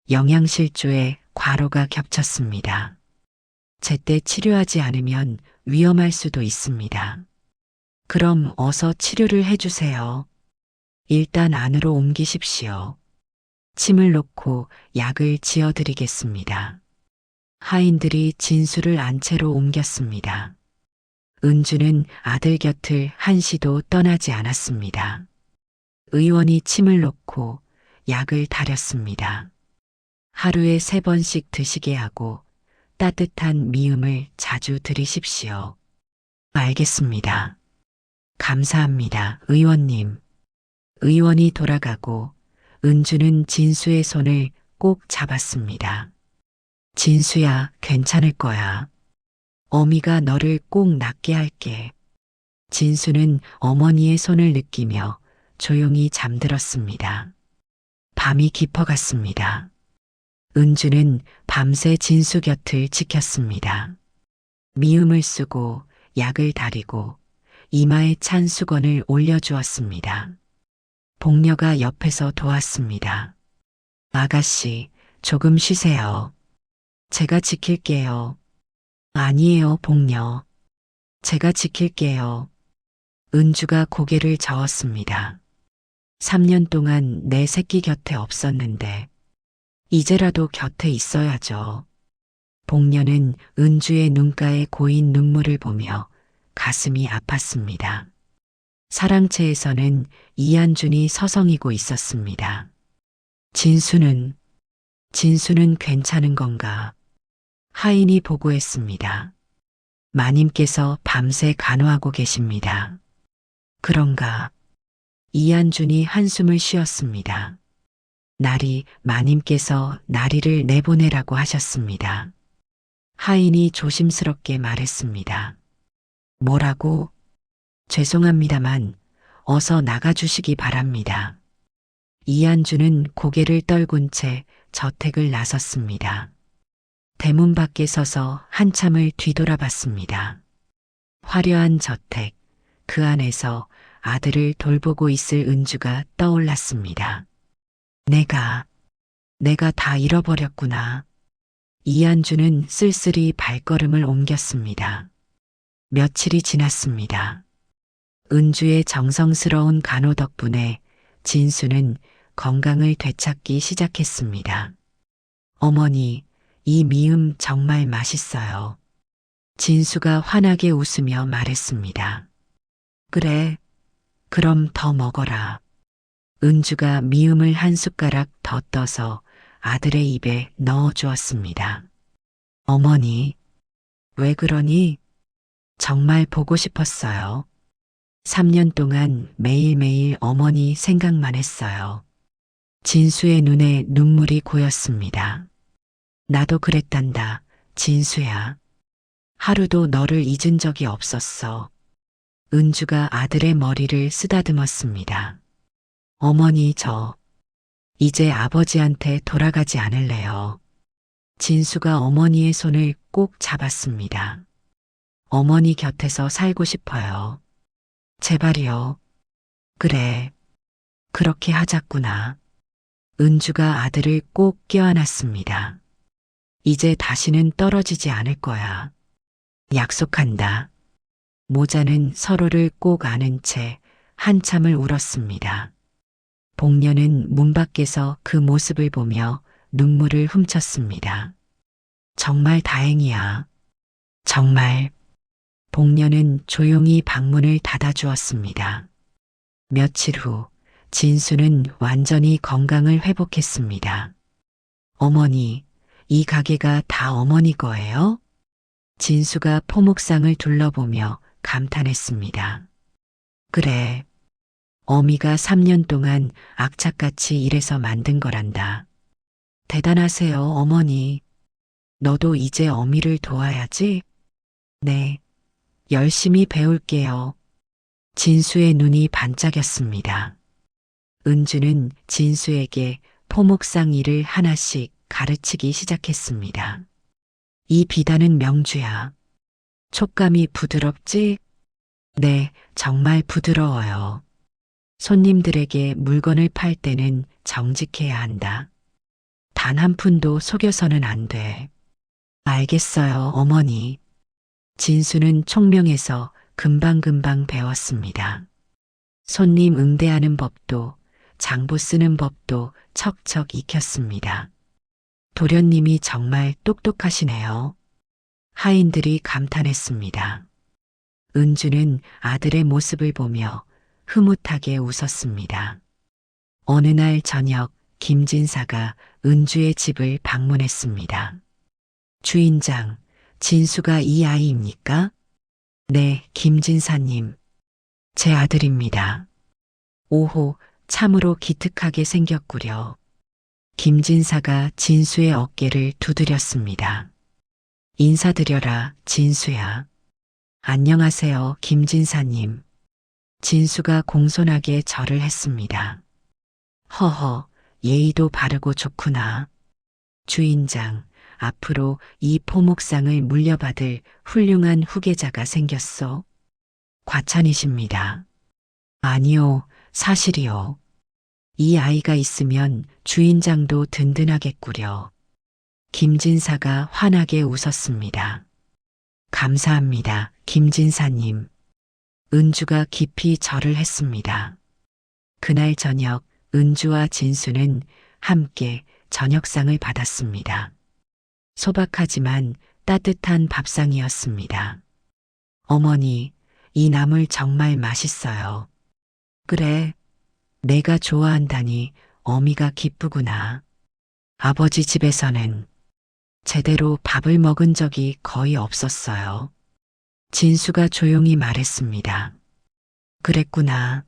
영양실조에 과로가 겹쳤습니다. 제때 치료하지 않으면 위험할 수도 있습니다. 그럼 어서 치료를 해주세요. 일단 안으로 옮기십시오. 침을 놓고 약을 지어드리겠습니다. 하인들이 진수를 안채로 옮겼습니다. 은주는 아들 곁을 한시도 떠나지 않았습니다. 의원이 침을 놓고 약을 다렸습니다. 하루에 3번씩 드시게 하고 따뜻한 미음을 자주 드리십시오. 알겠습니다. 감사합니다, 의원님. 의원이 돌아가고 은주는 진수의 손을 꼭 잡았습니다. 진수야, 괜찮을 거야. 어미가 너를 꼭 낫게 할게. 진수는 어머니의 손을 느끼며 조용히 잠들었습니다. 밤이 깊어갔습니다. 은주는 밤새 진수 곁을 지켰습니다. 미음을 쓰고 약을 다리고 이마에 찬 수건을 올려주었습니다. 복녀가 옆에서 도왔습니다. 아가씨, 조금 쉬세요. 제가 지킬게요. 아니에요, 복녀. 제가 지킬게요. 은주가 고개를 저었습니다. 3년 동안 내 새끼 곁에 없었는데 이제라도 곁에 있어야죠. 복녀는 은주의 눈가에 고인 눈물을 보며 가슴이 아팠습니다. 사랑채에서는 이한준이 서성이고 있었습니다. 진수는 괜찮은 건가? 하인이 보고했습니다. 마님께서 밤새 간호하고 계십니다. 그런가? 이한준이 한숨을 쉬었습니다. 마님께서 나리를 내보내라고 하셨습니다. 하인이 조심스럽게 말했습니다. 뭐라고? 죄송합니다만 어서 나가주시기 바랍니다. 이한준은 고개를 떨군 채 저택을 나섰습니다. 대문 밖에 서서 한참을 뒤돌아봤습니다. 화려한 저택, 그 안에서 아들을 돌보고 있을 은주가 떠올랐습니다. 내가 다 잃어버렸구나. 이한주는 쓸쓸히 발걸음을 옮겼습니다. 며칠이 지났습니다. 은주의 정성스러운 간호 덕분에 진수는 건강을 되찾기 시작했습니다. 어머니, 이 미음 정말 맛있어요. 진수가 환하게 웃으며 말했습니다. 그래, 그럼 더 먹어라. 은주가 미음을 한 숟가락 더 떠서 아들의 입에 넣어 주었습니다. 어머니, 왜 그러니? 정말 보고 싶었어요. 3년 동안 매일매일 어머니 생각만 했어요. 진수의 눈에 눈물이 고였습니다. 나도 그랬단다, 진수야. 하루도 너를 잊은 적이 없었어. 은주가 아들의 머리를 쓰다듬었습니다. 어머니, 이제 아버지한테 돌아가지 않을래요. 진수가 어머니의 손을 꼭 잡았습니다. 어머니 곁에서 살고 싶어요. 제발이요. 그래, 그렇게 하자꾸나. 은주가 아들을 꼭 껴안았습니다. 이제 다시는 떨어지지 않을 거야. 약속한다. 모자는 서로를 꼭 안은 채 한참을 울었습니다. 복녀는 문 밖에서 그 모습을 보며 눈물을 훔쳤습니다. 정말 다행이야. 정말. 복녀는 조용히 방문을 닫아주었습니다. 며칠 후 진수는 완전히 건강을 회복했습니다. 어머니, 이 가게가 다 어머니 거예요? 진수가 포목상을 둘러보며 감탄했습니다. 그래. 어미가 3년 동안 악착같이 일해서 만든 거란다. 대단하세요, 어머니. 너도 이제 어미를 도와야지? 네. 열심히 배울게요. 진수의 눈이 반짝였습니다. 은주는 진수에게 포목상 일을 하나씩 가르치기 시작했습니다. 이 비단은 명주야. 촉감이 부드럽지? 네, 정말 부드러워요. 손님들에게 물건을 팔 때는 정직해야 한다. 단 한 푼도 속여서는 안 돼. 알겠어요, 어머니. 진수는 총명해서 금방금방 배웠습니다. 손님 응대하는 법도, 장부 쓰는 법도 척척 익혔습니다. 도련님이 정말 똑똑하시네요. 하인들이 감탄했습니다. 은주는 아들의 모습을 보며 흐뭇하게 웃었습니다. 어느 날 저녁 김진사가 은주의 집을 방문했습니다. 주인장, 진수가 이 아이입니까? 네, 김진사님. 제 아들입니다. 오호, 참으로 기특하게 생겼구려. 김진사가 진수의 어깨를 두드렸습니다. 인사드려라, 진수야. 안녕하세요, 김진사님. 진수가 공손하게 절을 했습니다. 허허, 예의도 바르고 좋구나. 주인장, 앞으로 이 포목상을 물려받을 훌륭한 후계자가 생겼소. 과찬이십니다. 아니요, 사실이요. 이 아이가 있으면 주인장도 든든하겠구려. 김진사가 환하게 웃었습니다. 감사합니다, 김진사님. 은주가 깊이 절을 했습니다. 그날 저녁 은주와 진수는 함께 저녁상을 받았습니다. 소박하지만 따뜻한 밥상이었습니다. 어머니, 이 나물 정말 맛있어요. 그래, 내가 좋아한다니 어미가 기쁘구나. 아버지 집에서는 제대로 밥을 먹은 적이 거의 없었어요. 진수가 조용히 말했습니다. 그랬구나.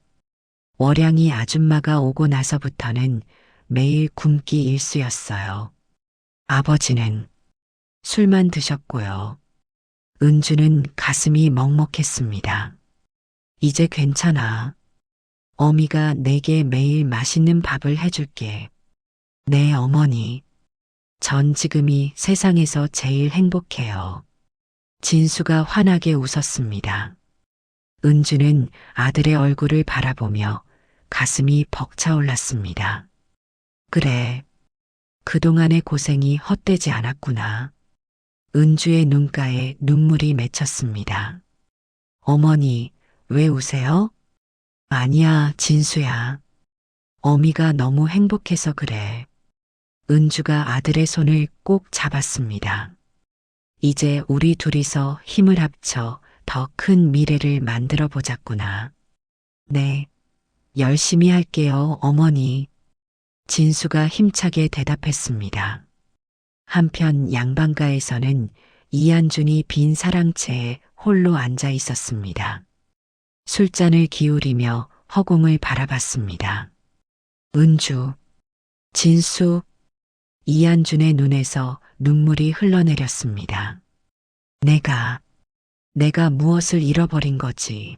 월양이 아줌마가 오고 나서부터는 매일 굶기 일쑤였어요. 아버지는 술만 드셨고요. 은주는 가슴이 먹먹했습니다. 이제 괜찮아. 어미가 내게 매일 맛있는 밥을 해줄게. 네, 어머니. 전 지금이 세상에서 제일 행복해요. 진수가 환하게 웃었습니다. 은주는 아들의 얼굴을 바라보며 가슴이 벅차올랐습니다. 그래, 그동안의 고생이 헛되지 않았구나. 은주의 눈가에 눈물이 맺혔습니다. 어머니, 왜 우세요? 아니야, 진수야. 어미가 너무 행복해서 그래. 은주가 아들의 손을 꼭 잡았습니다. 이제 우리 둘이서 힘을 합쳐 더 큰 미래를 만들어 보자꾸나. 네, 열심히 할게요, 어머니. 진수가 힘차게 대답했습니다. 한편 양반가에서는 이한준이 빈 사랑채에 홀로 앉아 있었습니다. 술잔을 기울이며 허공을 바라봤습니다. 은주, 진수, 이한준의 눈에서 눈물이 흘러내렸습니다. 내가 무엇을 잃어버린 거지?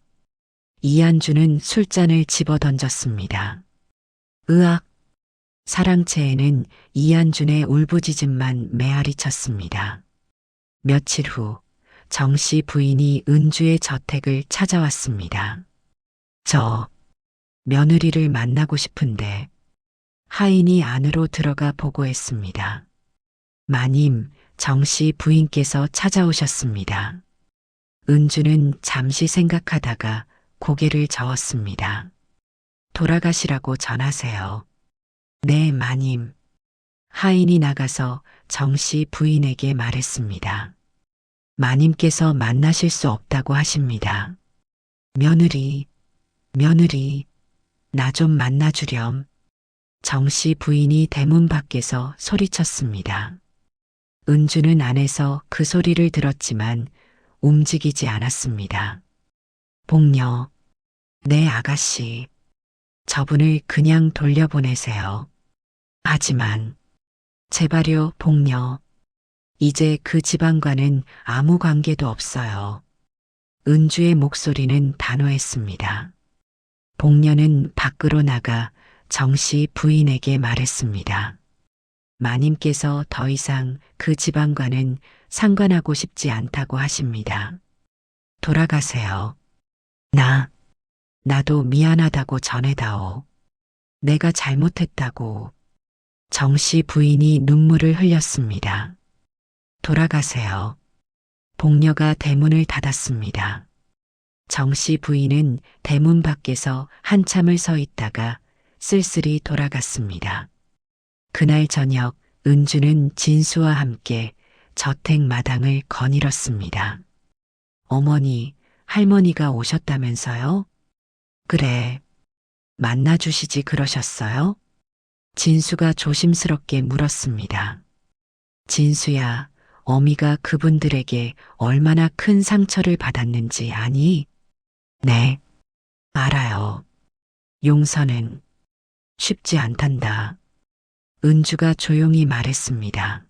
이한준은 술잔을 집어 던졌습니다. 으악! 사랑채에는 이한준의 울부짖음만 메아리 쳤습니다. 며칠 후 정씨 부인이 은주의 저택을 찾아왔습니다. 저 며느리를 만나고 싶은데 하인이 안으로 들어가 보고했습니다. 마님, 정씨 부인께서 찾아오셨습니다. 은주는 잠시 생각하다가 고개를 저었습니다. 돌아가시라고 전하세요. 네, 마님. 하인이 나가서 정씨 부인에게 말했습니다. 마님께서 만나실 수 없다고 하십니다. 며느리, 나 좀 만나주렴. 정씨 부인이 대문 밖에서 소리쳤습니다. 은주는 안에서 그 소리를 들었지만 움직이지 않았습니다. 복녀, 네 아가씨, 저분을 그냥 돌려보내세요. 하지만 제발요, 복녀. 이제 그 집안과는 아무 관계도 없어요. 은주의 목소리는 단호했습니다. 복녀는 밖으로 나가 정씨 부인에게 말했습니다. 마님께서 더 이상 그 집안과는 상관하고 싶지 않다고 하십니다. 돌아가세요. 나도 미안하다고 전해다오. 내가 잘못했다고. 정씨 부인이 눈물을 흘렸습니다. 돌아가세요. 복녀가 대문을 닫았습니다. 정씨 부인은 대문 밖에서 한참을 서 있다가 쓸쓸히 돌아갔습니다. 그날 저녁 은주는 진수와 함께 저택 마당을 거닐었습니다. 어머니, 할머니가 오셨다면서요? 그래, 만나주시지 그러셨어요? 진수가 조심스럽게 물었습니다. 진수야, 어미가 그분들에게 얼마나 큰 상처를 받았는지 아니? 네, 알아요. 용서는 쉽지 않단다. 은주가 조용히 말했습니다.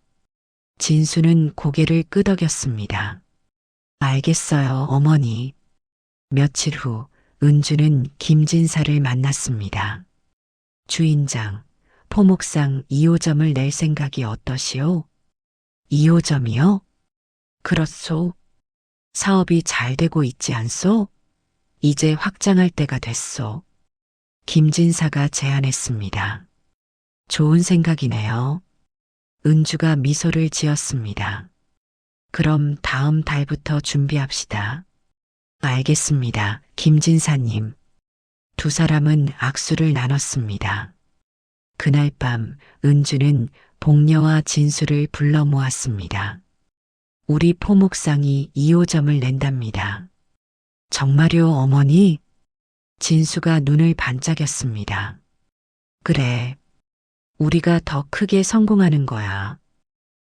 진수는 고개를 끄덕였습니다. 알겠어요, 어머니. 며칠 후 은주는 김진사를 만났습니다. 주인장, 포목상 2호점을 낼 생각이 어떠시오? 2호점이요? 그렇소. 사업이 잘 되고 있지 않소? 이제 확장할 때가 됐소. 김진사가 제안했습니다. 좋은 생각이네요. 은주가 미소를 지었습니다. 그럼 다음 달부터 준비합시다. 알겠습니다, 김진사님. 두 사람은 악수를 나눴습니다. 그날 밤 은주는 복녀와 진수를 불러 모았습니다. 우리 포목상이 2호점을 낸답니다. 정말요, 어머니? 진수가 눈을 반짝였습니다. 그래, 우리가 더 크게 성공하는 거야.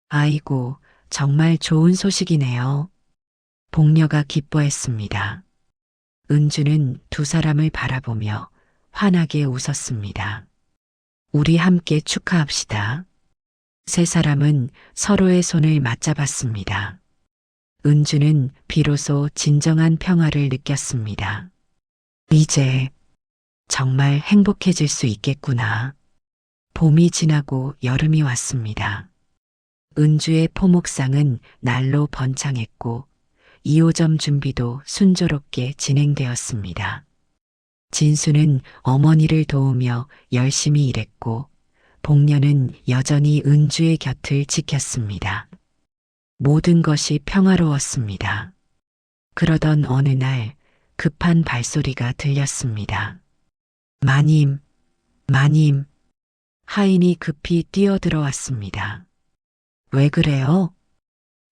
아이고, 정말 좋은 소식이네요. 복녀가 기뻐했습니다. 은주는 두 사람을 바라보며 환하게 웃었습니다. 우리 함께 축하합시다. 세 사람은 서로의 손을 맞잡았습니다. 은주는 비로소 진정한 평화를 느꼈습니다. 이제 정말 행복해질 수 있겠구나. 봄이 지나고 여름이 왔습니다. 은주의 포목상은 날로 번창했고 2호점 준비도 순조롭게 진행되었습니다. 진수는 어머니를 도우며 열심히 일했고 복녀는 여전히 은주의 곁을 지켰습니다. 모든 것이 평화로웠습니다. 그러던 어느 날 급한 발소리가 들렸습니다. 마님, 마님. 하인이 급히 뛰어들어왔습니다. 왜 그래요?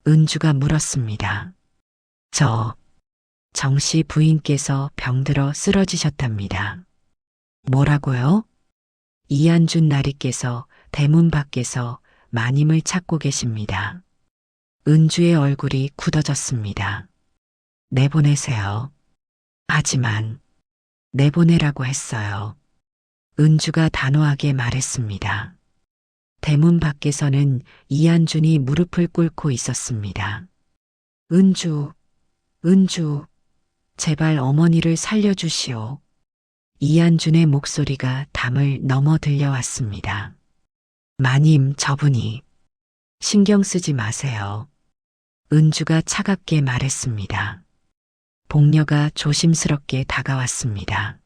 은주가 물었습니다. 정씨 부인께서 병들어 쓰러지셨답니다. 뭐라고요? 이한준 나리께서 대문 밖에서 마님을 찾고 계십니다. 은주의 얼굴이 굳어졌습니다. 내보내세요. 하지만 내보내라고 했어요. 은주가 단호하게 말했습니다. 대문 밖에서는 이한준이 무릎을 꿇고 있었습니다. 은주, 제발 어머니를 살려주시오. 이한준의 목소리가 담을 넘어 들려왔습니다. 마님, 저분이 신경 쓰지 마세요. 은주가 차갑게 말했습니다. 복녀가 조심스럽게 다가왔습니다.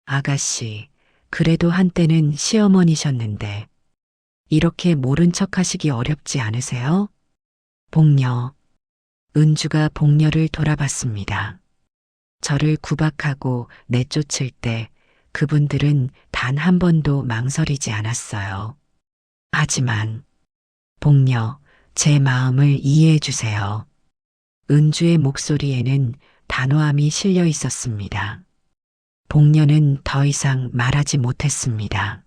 아가씨, 그래도 한때는 시어머니셨는데 이렇게 모른 척 하시기 어렵지 않으세요? 복녀. 은주가 복녀를 돌아봤습니다. 저를 구박하고 내쫓을 때 그분들은 단 한 번도 망설이지 않았어요. 하지만 복녀, 제 마음을 이해해 주세요. 은주의 목소리에는 단호함이 실려 있었습니다. 복녀는 더 이상 말하지 못했습니다.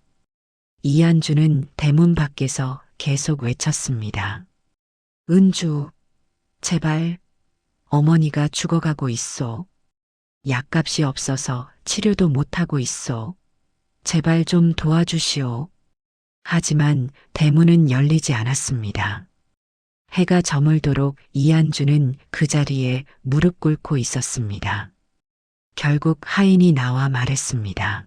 이한주는 대문 밖에서 계속 외쳤습니다. 은주, 제발, 어머니가 죽어가고 있소. 약값이 없어서 치료도 못하고 있소. 제발 좀 도와주시오. 하지만 대문은 열리지 않았습니다. 해가 저물도록 이한주는 그 자리에 무릎 꿇고 있었습니다. 결국 하인이 나와 말했습니다.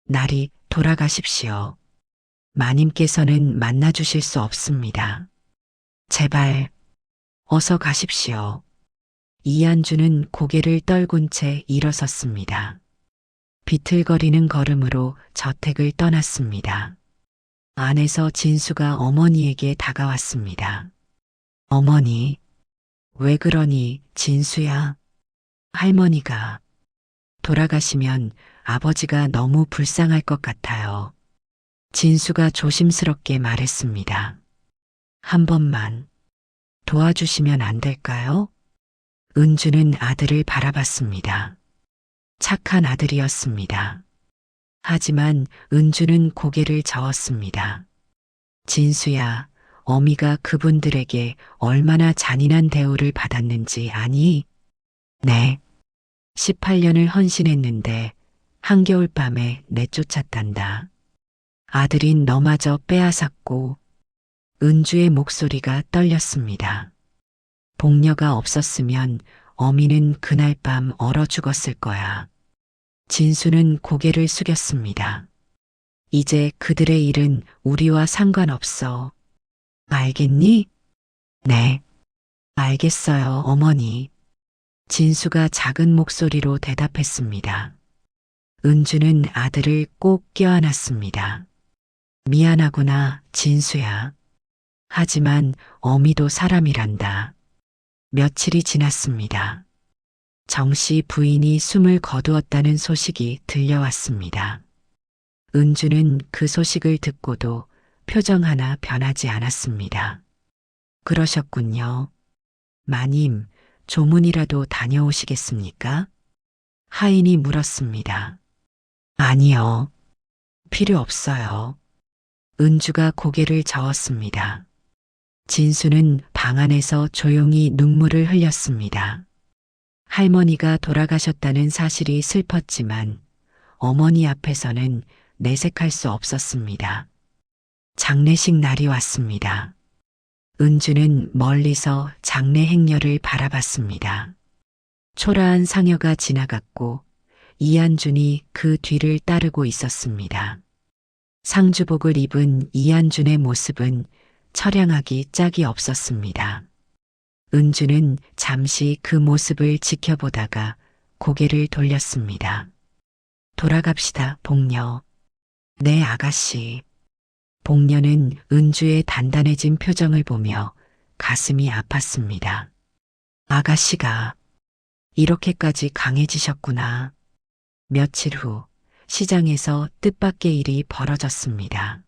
날이 돌아가십시오. 마님께서는 만나주실 수 없습니다. 제발 어서 가십시오. 이한주는 고개를 떨군 채 일어섰습니다. 비틀거리는 걸음으로 저택을 떠났습니다. 안에서 진수가 어머니에게 다가왔습니다. 어머니, 왜 그러니, 진수야? 할머니가 돌아가시면 아버지가 너무 불쌍할 것 같아요. 진수가 조심스럽게 말했습니다. 한 번만 도와주시면 안 될까요? 은주는 아들을 바라봤습니다. 착한 아들이었습니다. 하지만 은주는 고개를 저었습니다. 진수야, 어미가 그분들에게 얼마나 잔인한 대우를 받았는지 아니? 네. 18년을 헌신했는데 한겨울밤에 내쫓았단다. 아들인 너마저 빼앗았고 은주의 목소리가 떨렸습니다. 복녀가 없었으면 어미는 그날 밤 얼어 죽었을 거야. 진수는 고개를 숙였습니다. 이제 그들의 일은 우리와 상관없어. 알겠니? 네. 알겠어요, 어머니. 진수가 작은 목소리로 대답했습니다. 은주는 아들을 꼭 껴안았습니다. 미안하구나, 진수야. 하지만 어미도 사람이란다. 며칠이 지났습니다. 정씨 부인이 숨을 거두었다는 소식이 들려왔습니다. 은주는 그 소식을 듣고도 표정 하나 변하지 않았습니다. 그러셨군요. 마님, 조문이라도 다녀오시겠습니까? 하인이 물었습니다. 아니요. 필요 없어요. 은주가 고개를 저었습니다. 진수는 방 안에서 조용히 눈물을 흘렸습니다. 할머니가 돌아가셨다는 사실이 슬펐지만 어머니 앞에서는 내색할 수 없었습니다. 장례식 날이 왔습니다. 은주는 멀리서 장례 행렬을 바라봤습니다. 초라한 상여가 지나갔고 이한준이 그 뒤를 따르고 있었습니다. 상주복을 입은 이한준의 모습은 처량하기 짝이 없었습니다. 은주는 잠시 그 모습을 지켜보다가 고개를 돌렸습니다. 돌아갑시다, 복녀. 네, 아가씨. 복녀는 은주의 단단해진 표정을 보며 가슴이 아팠습니다. 아가씨가 이렇게까지 강해지셨구나. 며칠 후 시장에서 뜻밖의 일이 벌어졌습니다.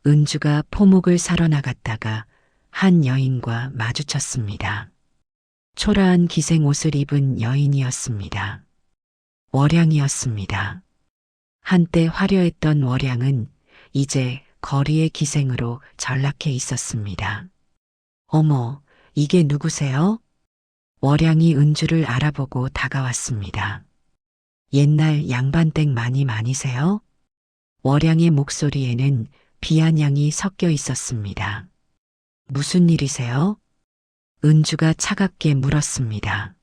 은주가 포목을 사러 나갔다가 한 여인과 마주쳤습니다. 초라한 기생 옷을 입은 여인이었습니다. 월양이었습니다. 한때 화려했던 월양은 이제 거리의 기생으로 전락해 있었습니다. 어머, 이게 누구세요? 월양이 은주를 알아보고 다가왔습니다. 옛날 양반댁 마님 아니세요? 월양의 목소리에는 비아냥이 섞여 있었습니다. 무슨 일이세요? 은주가 차갑게 물었습니다.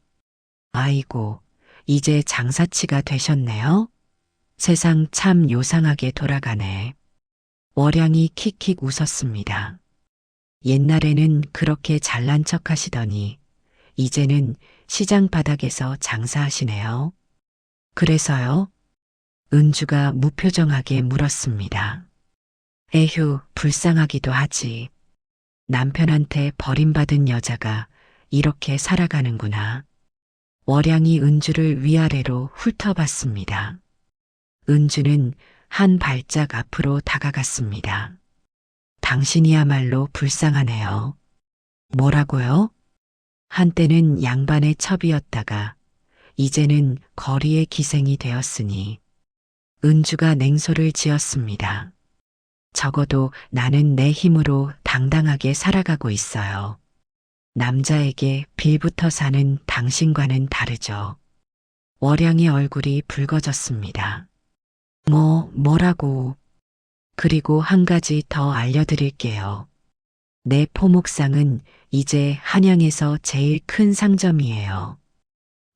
아이고, 이제 장사치가 되셨네요? 세상 참 요상하게 돌아가네. 월양이 킥킥 웃었습니다. 옛날에는 그렇게 잘난 척 하시더니 이제는 시장 바닥에서 장사하시네요. 그래서요? 은주가 무표정하게 물었습니다. 에휴, 불쌍하기도 하지. 남편한테 버림받은 여자가 이렇게 살아가는구나. 월양이 은주를 위아래로 훑어봤습니다. 은주는 한 발짝 앞으로 다가갔습니다. 당신이야말로 불쌍하네요. 뭐라고요? 한때는 양반의 첩이었다가 이제는 거리의 기생이 되었으니 은주가 냉소를 지었습니다. 적어도 나는 내 힘으로 당당하게 살아가고 있어요. 남자에게 빌부터 사는 당신과는 다르죠. 월양의 얼굴이 붉어졌습니다. 뭐라고. 그리고 한 가지 더 알려드릴게요. 내 포목상은 이제 한양에서 제일 큰 상점이에요.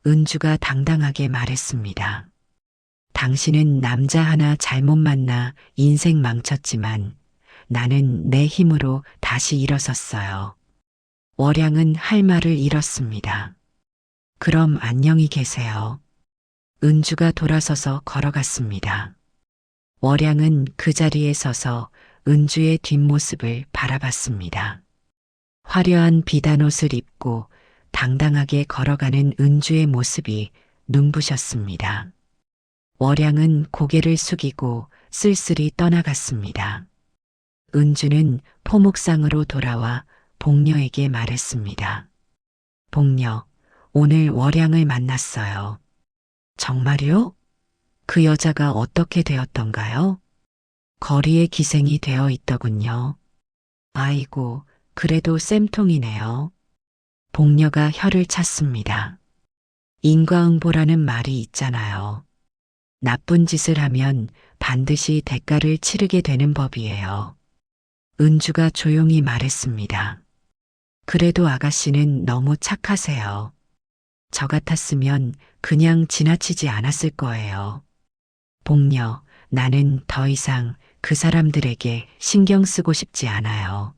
은주가 당당하게 말했습니다. 당신은 남자 하나 잘못 만나 인생 망쳤지만 나는 내 힘으로 다시 일어섰어요. 월양은 할 말을 잃었습니다. 그럼 안녕히 계세요. 은주가 돌아서서 걸어갔습니다. 월양은 그 자리에 서서 은주의 뒷모습을 바라봤습니다. 화려한 비단옷을 입고 당당하게 걸어가는 은주의 모습이 눈부셨습니다. 월양은 고개를 숙이고 쓸쓸히 떠나갔습니다. 은주는 포목상으로 돌아와 복녀에게 말했습니다. 복녀, 오늘 월양을 만났어요. 정말요? 그 여자가 어떻게 되었던가요? 거리에 기생이 되어 있더군요. 아이고, 그래도 쌤통이네요. 복녀가 혀를 찼습니다. 인과응보라는 말이 있잖아요. 나쁜 짓을 하면 반드시 대가를 치르게 되는 법이에요. 은주가 조용히 말했습니다. 그래도 아가씨는 너무 착하세요. 저 같았으면 그냥 지나치지 않았을 거예요. 복녀, 나는 더 이상 그 사람들에게 신경 쓰고 싶지 않아요.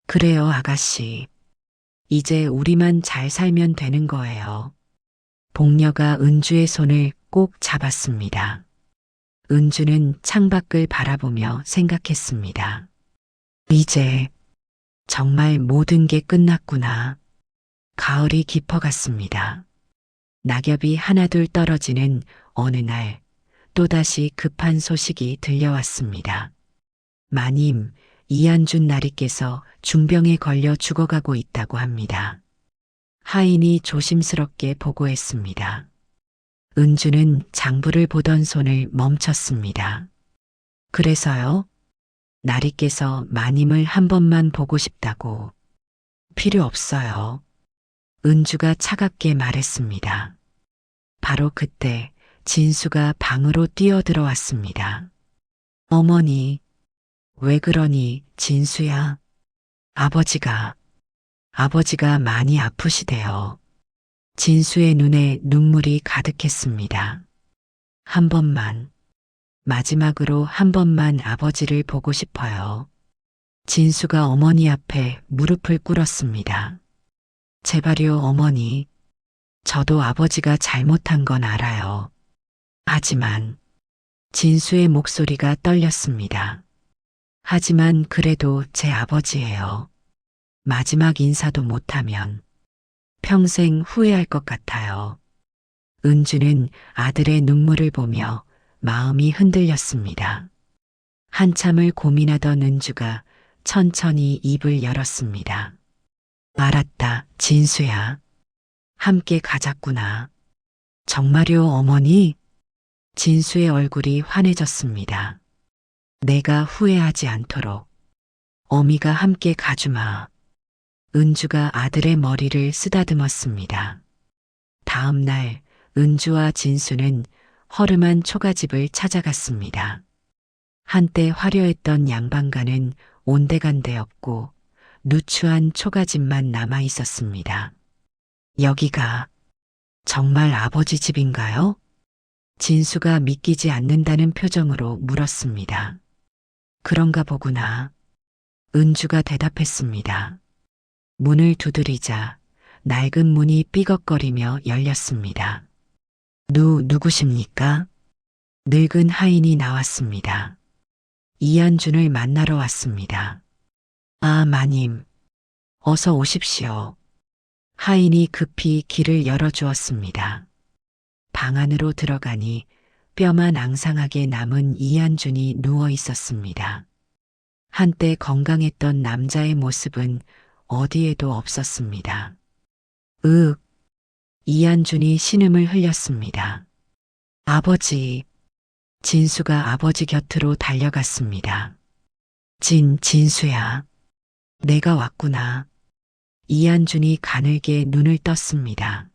그래요, 아가씨. 이제 우리만 잘 살면 되는 거예요. 복녀가 은주의 손을 꼭 잡았습니다. 은주는 창밖을 바라보며 생각했습니다. 이제 정말 모든 게 끝났구나. 가을이 깊어갔습니다. 낙엽이 하나둘 떨어지는 어느 날 또다시 급한 소식이 들려왔습니다. 마님, 이한준 나리께서 중병에 걸려 죽어가고 있다고 합니다. 하인이 조심스럽게 보고했습니다. 은주는 장부를 보던 손을 멈췄습니다. 그래서요? 나리께서 마님을 한 번만 보고 싶다고. 필요 없어요. 은주가 차갑게 말했습니다. 바로 그때 진수가 방으로 뛰어들어왔습니다. 어머니, 왜 그러니, 진수야? 아버지가 많이 아프시대요. 진수의 눈에 눈물이 가득했습니다. 한 번만, 마지막으로 한 번만 아버지를 보고 싶어요. 진수가 어머니 앞에 무릎을 꿇었습니다. 제발요, 어머니. 저도 아버지가 잘못한 건 알아요. 하지만 진수의 목소리가 떨렸습니다. 하지만 그래도 제 아버지예요. 마지막 인사도 못하면 평생 후회할 것 같아요. 은주는 아들의 눈물을 보며 마음이 흔들렸습니다. 한참을 고민하던 은주가 천천히 입을 열었습니다. 알았다, 진수야. 함께 가자꾸나. 정말요, 어머니? 진수의 얼굴이 환해졌습니다. 내가 후회하지 않도록 어미가 함께 가주마. 은주가 아들의 머리를 쓰다듬었습니다. 다음 날 은주와 진수는 허름한 초가집을 찾아갔습니다. 한때 화려했던 양반가는 온데간데 없고 누추한 초가집만 남아 있었습니다. 여기가 정말 아버지 집인가요? 진수가 믿기지 않는다는 표정으로 물었습니다. 그런가 보구나. 은주가 대답했습니다. 문을 두드리자 낡은 문이 삐걱거리며 열렸습니다. 누구십니까? 늙은 하인이 나왔습니다. 이한준을 만나러 왔습니다. 아, 마님. 어서 오십시오. 하인이 급히 길을 열어주었습니다. 방 안으로 들어가니 뼈만 앙상하게 남은 이한준이 누워 있었습니다. 한때 건강했던 남자의 모습은 어디에도 없었습니다. 이한준이 신음을 흘렸습니다. 아버지. 진수가 아버지 곁으로 달려갔습니다. 진수야. 내가 왔구나. 이한준이 가늘게 눈을 떴습니다.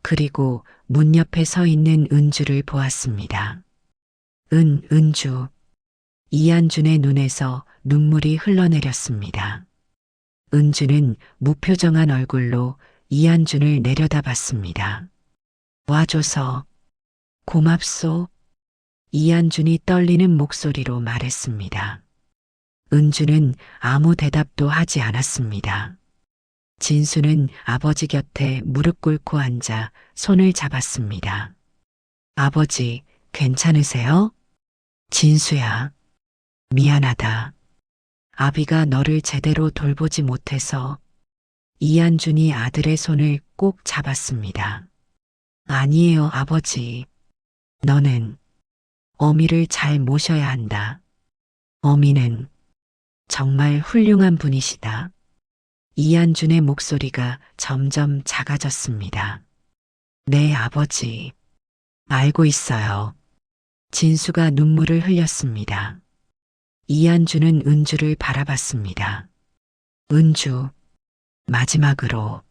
그리고 문 옆에 서 있는 은주를 보았습니다. 은주. 이한준의 눈에서 눈물이 흘러내렸습니다. 은주는 무표정한 얼굴로 이한준을 내려다봤습니다. 와줘서 고맙소. 이한준이 떨리는 목소리로 말했습니다. 은주는 아무 대답도 하지 않았습니다. 진수는 아버지 곁에 무릎 꿇고 앉아 손을 잡았습니다. 아버지, 괜찮으세요? 진수야, 미안하다. 아비가 너를 제대로 돌보지 못해서. 이한준이 아들의 손을 꼭 잡았습니다. 아니에요, 아버지. 너는 어미를 잘 모셔야 한다. 어미는 정말 훌륭한 분이시다. 이한준의 목소리가 점점 작아졌습니다. 네, 아버지. 알고 있어요. 진수가 눈물을 흘렸습니다. 이한준은 은주를 바라봤습니다. 은주, 마지막으로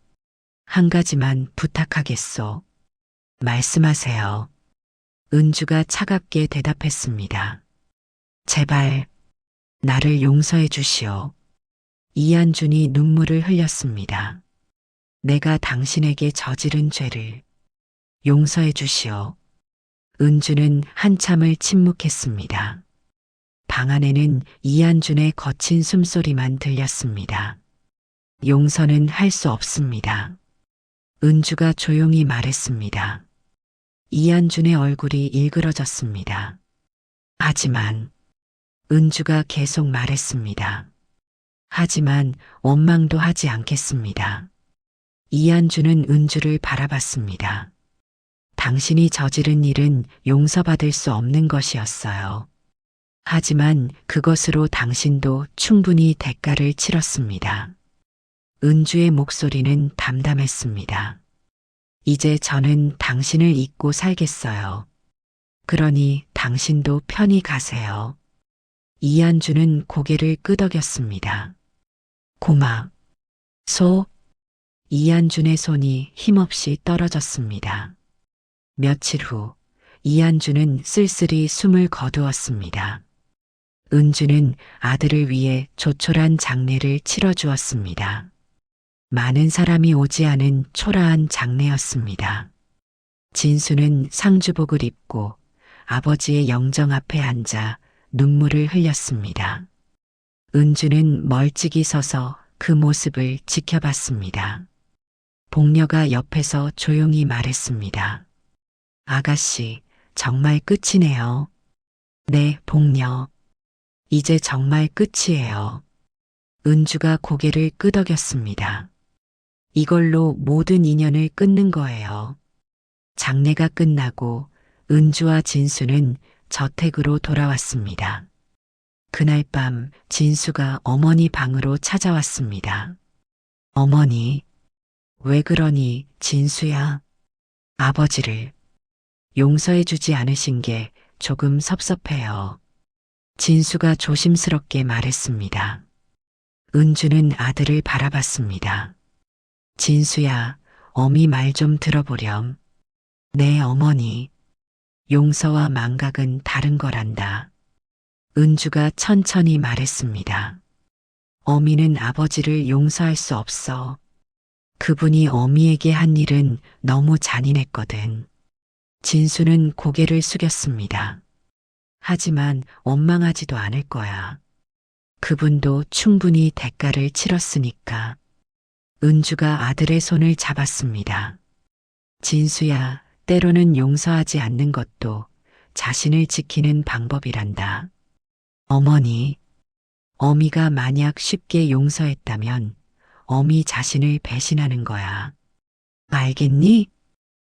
한 가지만 부탁하겠소. 말씀하세요. 은주가 차갑게 대답했습니다. 제발 나를 용서해 주시오. 이한준이 눈물을 흘렸습니다. 내가 당신에게 저지른 죄를 용서해 주시오. 은주는 한참을 침묵했습니다. 방 안에는 이한준의 거친 숨소리만 들렸습니다. 용서는 할 수 없습니다. 은주가 조용히 말했습니다. 이한준의 얼굴이 일그러졌습니다. 하지만 은주가 계속 말했습니다. 하지만 원망도 하지 않겠습니다. 이한준은 은주를 바라봤습니다. 당신이 저지른 일은 용서받을 수 없는 것이었어요. 하지만 그것으로 당신도 충분히 대가를 치렀습니다. 은주의 목소리는 담담했습니다. 이제 저는 당신을 잊고 살겠어요. 그러니 당신도 편히 가세요. 이한준은 고개를 끄덕였습니다. 이한준의 손이 힘없이 떨어졌습니다. 며칠 후 이한준은 쓸쓸히 숨을 거두었습니다. 은주는 아들을 위해 조촐한 장례를 치러주었습니다. 많은 사람이 오지 않은 초라한 장례였습니다. 진수는 상주복을 입고 아버지의 영정 앞에 앉아 눈물을 흘렸습니다. 은주는 멀찍이 서서 그 모습을 지켜봤습니다. 복녀가 옆에서 조용히 말했습니다. 아가씨, 정말 끝이네요. 네, 복녀. 이제 정말 끝이에요. 은주가 고개를 끄덕였습니다. 이걸로 모든 인연을 끊는 거예요. 장례가 끝나고 은주와 진수는 저택으로 돌아왔습니다. 그날 밤 진수가 어머니 방으로 찾아왔습니다. 어머니, 왜 그러니, 진수야? 아버지를 용서해 주지 않으신 게 조금 섭섭해요. 진수가 조심스럽게 말했습니다. 은주는 아들을 바라봤습니다. 진수야, 어미 말 좀 들어보렴. 네, 어머니. 용서와 망각은 다른 거란다. 은주가 천천히 말했습니다. 어미는 아버지를 용서할 수 없어. 그분이 어미에게 한 일은 너무 잔인했거든. 진수는 고개를 숙였습니다. 하지만 원망하지도 않을 거야. 그분도 충분히 대가를 치렀으니까. 은주가 아들의 손을 잡았습니다. 진수야, 때로는 용서하지 않는 것도 자신을 지키는 방법이란다. 어머니, 어미가 만약 쉽게 용서했다면 어미 자신을 배신하는 거야. 알겠니?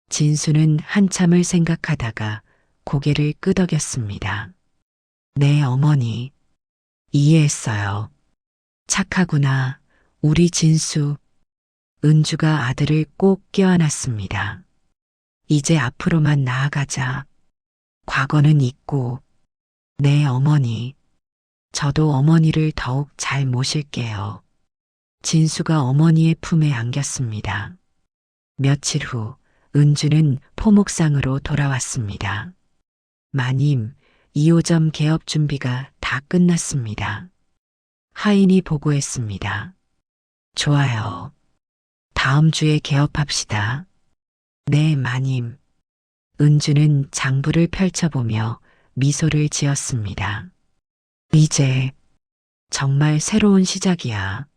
진수는 한참을 생각하다가 고개를 끄덕였습니다. 네, 어머니. 이해했어요. 착하구나, 우리 진수. 은주가 아들을 꼭 껴안았습니다. 이제 앞으로만 나아가자. 과거는 잊고. 네, 어머니. 저도 어머니를 더욱 잘 모실게요. 진수가 어머니의 품에 안겼습니다. 며칠 후 은주는 포목상으로 돌아왔습니다. 마님, 2호점 개업 준비가 다 끝났습니다. 하인이 보고했습니다. 좋아요. 다음 주에 개업합시다. 네, 마님. 은주는 장부를 펼쳐보며 미소를 지었습니다. 이제 정말 새로운 시작이야.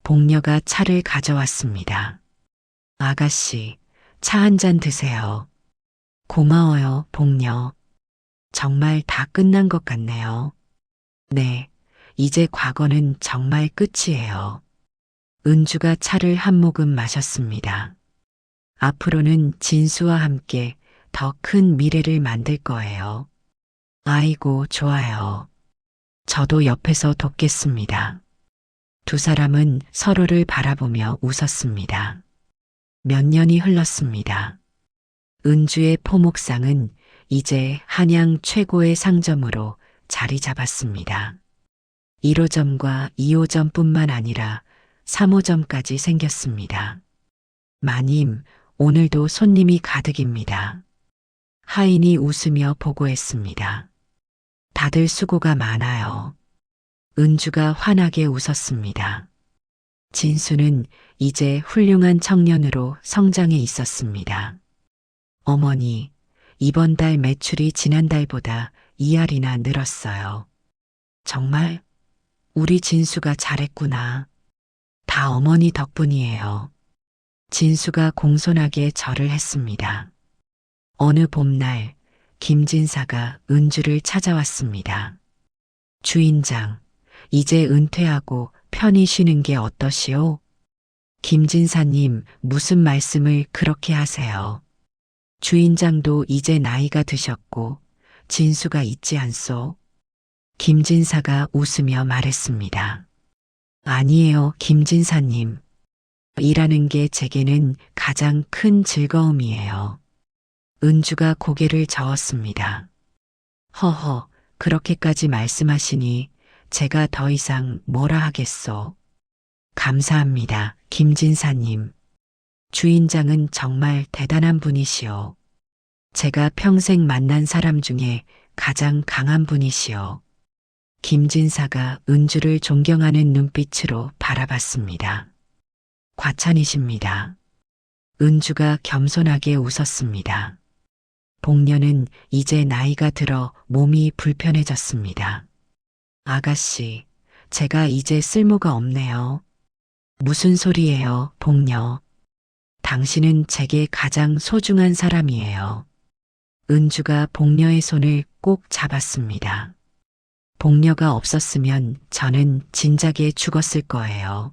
복녀가 차를 가져왔습니다. 아가씨, 차 한 잔 드세요. 고마워요, 복녀. 정말 다 끝난 것 같네요. 네, 이제 과거는 정말 끝이에요. 은주가 차를 한 모금 마셨습니다. 앞으로는 진수와 함께 더 큰 미래를 만들 거예요. 아이고, 좋아요. 저도 옆에서 돕겠습니다. 두 사람은 서로를 바라보며 웃었습니다. 몇 년이 흘렀습니다. 은주의 포목상은 이제 한양 최고의 상점으로 자리 잡았습니다. 1호점과 2호점뿐만 아니라 3호점까지 생겼습니다. 마님, 오늘도 손님이 가득입니다. 하인이 웃으며 보고했습니다. 다들 수고가 많아요. 은주가 환하게 웃었습니다. 진수는 이제 훌륭한 청년으로 성장해 있었습니다. 어머니, 이번 달 매출이 지난달보다 2알이나 늘었어요. 정말 우리 진수가 잘했구나. 다 어머니 덕분이에요. 진수가 공손하게 절을 했습니다. 어느 봄날 김진사가 은주를 찾아왔습니다. 주인장, 이제 은퇴하고 편히 쉬는 게 어떠시오? 김진사님, 무슨 말씀을 그렇게 하세요? 주인장도 이제 나이가 드셨고 진수가 있지 않소? 김진사가 웃으며 말했습니다. 아니에요, 김진사님. 일하는 게 제게는 가장 큰 즐거움이에요. 은주가 고개를 저었습니다. 허허, 그렇게까지 말씀하시니 제가 더 이상 뭐라 하겠소. 감사합니다, 김진사님. 주인장은 정말 대단한 분이시오. 제가 평생 만난 사람 중에 가장 강한 분이시오. 김진사가 은주를 존경하는 눈빛으로 바라봤습니다. 과찬이십니다. 은주가 겸손하게 웃었습니다. 복녀는 이제 나이가 들어 몸이 불편해졌습니다. 아가씨, 제가 이제 쓸모가 없네요. 무슨 소리예요, 복녀. 당신은 제게 가장 소중한 사람이에요. 은주가 복녀의 손을 꼭 잡았습니다. 복녀가 없었으면 저는 진작에 죽었을 거예요.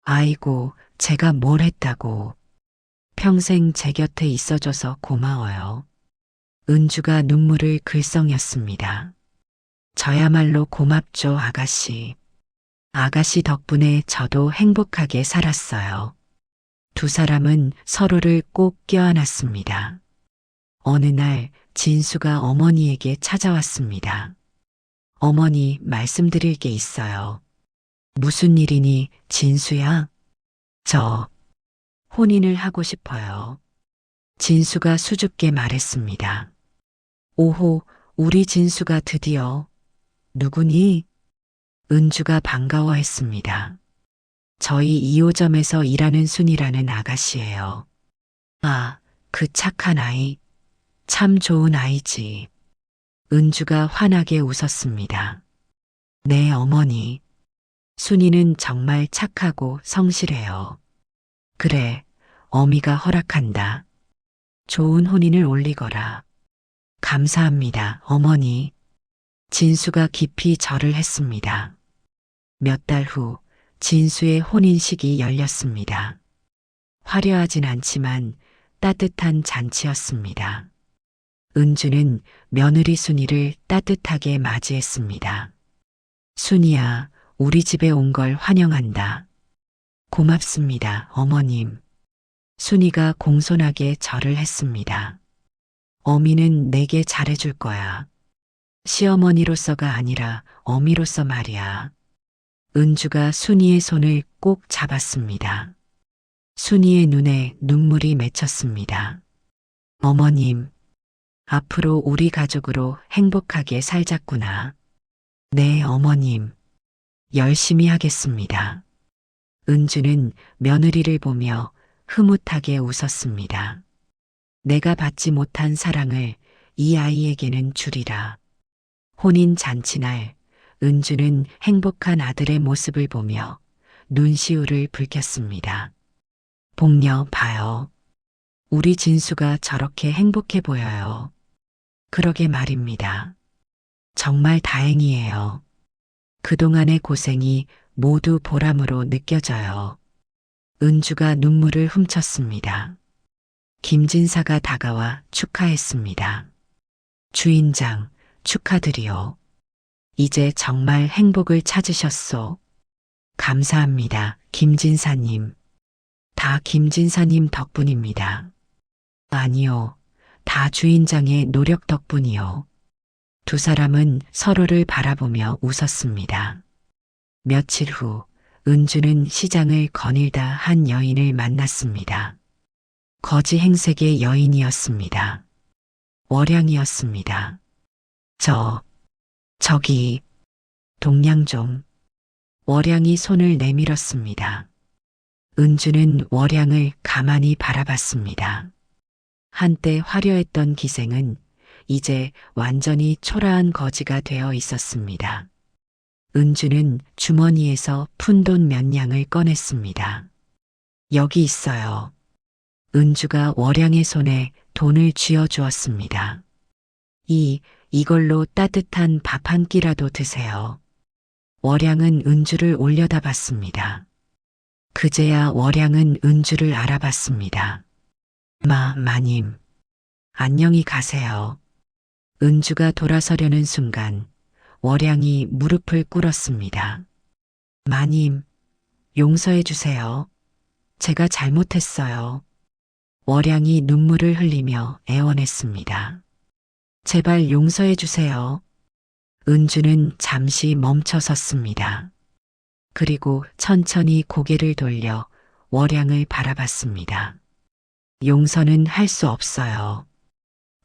아이고, 제가 뭘 했다고. 평생 제 곁에 있어줘서 고마워요. 은주가 눈물을 글썽였습니다. 저야말로 고맙죠, 아가씨. 아가씨 덕분에 저도 행복하게 살았어요. 두 사람은 서로를 꼭 껴안았습니다. 어느 날 진수가 어머니에게 찾아왔습니다. 어머니, 말씀드릴 게 있어요. 무슨 일이니, 진수야? 저 혼인을 하고 싶어요. 진수가 수줍게 말했습니다. 오호, 우리 진수가 드디어. 누구니? 은주가 반가워했습니다. 저희 2호점에서 일하는 순이라는 아가씨예요. 아, 그 착한 아이. 참 좋은 아이지. 은주가 환하게 웃었습니다. 네, 어머니. 순이는 정말 착하고 성실해요. 그래, 어미가 허락한다. 좋은 혼인을 올리거라. 감사합니다, 어머니. 진수가 깊이 절을 했습니다. 몇 달 후 진수의 혼인식이 열렸습니다. 화려하진 않지만 따뜻한 잔치였습니다. 은주는 며느리 순이를 따뜻하게 맞이했습니다. 순이야, 우리 집에 온 걸 환영한다. 고맙습니다, 어머님. 순이가 공손하게 절을 했습니다. 어미는 내게 잘해줄 거야. 시어머니로서가 아니라 어미로서 말이야. 은주가 순이의 손을 꼭 잡았습니다. 순이의 눈에 눈물이 맺혔습니다. 어머님, 앞으로 우리 가족으로 행복하게 살자꾸나. 네, 어머님. 열심히 하겠습니다. 은주는 며느리를 보며 흐뭇하게 웃었습니다. 내가 받지 못한 사랑을 이 아이에게는 주리라. 혼인 잔치날 은주는 행복한 아들의 모습을 보며 눈시울을 붉혔습니다. 복녀 봐요. 우리 진수가 저렇게 행복해 보여요. 그러게 말입니다. 정말 다행이에요. 그동안의 고생이 모두 보람으로 느껴져요. 은주가 눈물을 훔쳤습니다. 김진사가 다가와 축하했습니다. 주인장, 축하드리오. 이제 정말 행복을 찾으셨소. 감사합니다, 김진사님. 다 김진사님 덕분입니다. 아니요, 다 주인장의 노력 덕분이요. 두 사람은 서로를 바라보며 웃었습니다. 며칠 후 은주는 시장을 거닐다 한 여인을 만났습니다. 거지 행색의 여인이었습니다. 월양이었습니다. 저기, 동양 좀. 월양이 손을 내밀었습니다. 은주는 월양을 가만히 바라봤습니다. 한때 화려했던 기생은 이제 완전히 초라한 거지가 되어 있었습니다. 은주는 주머니에서 푼돈 몇 냥을 꺼냈습니다. 여기 있어요. 은주가 월양의 손에 돈을 쥐어 주었습니다. 이걸로 따뜻한 밥 한 끼라도 드세요. 월양은 은주를 올려다봤습니다. 그제야 월양은 은주를 알아봤습니다. 마님, 안녕히 가세요. 은주가 돌아서려는 순간 월양이 무릎을 꿇었습니다. 마님, 용서해 주세요. 제가 잘못했어요. 월양이 눈물을 흘리며 애원했습니다. 제발 용서해 주세요. 은주는 잠시 멈춰 섰습니다. 그리고 천천히 고개를 돌려 월양을 바라봤습니다. 용서는 할 수 없어요.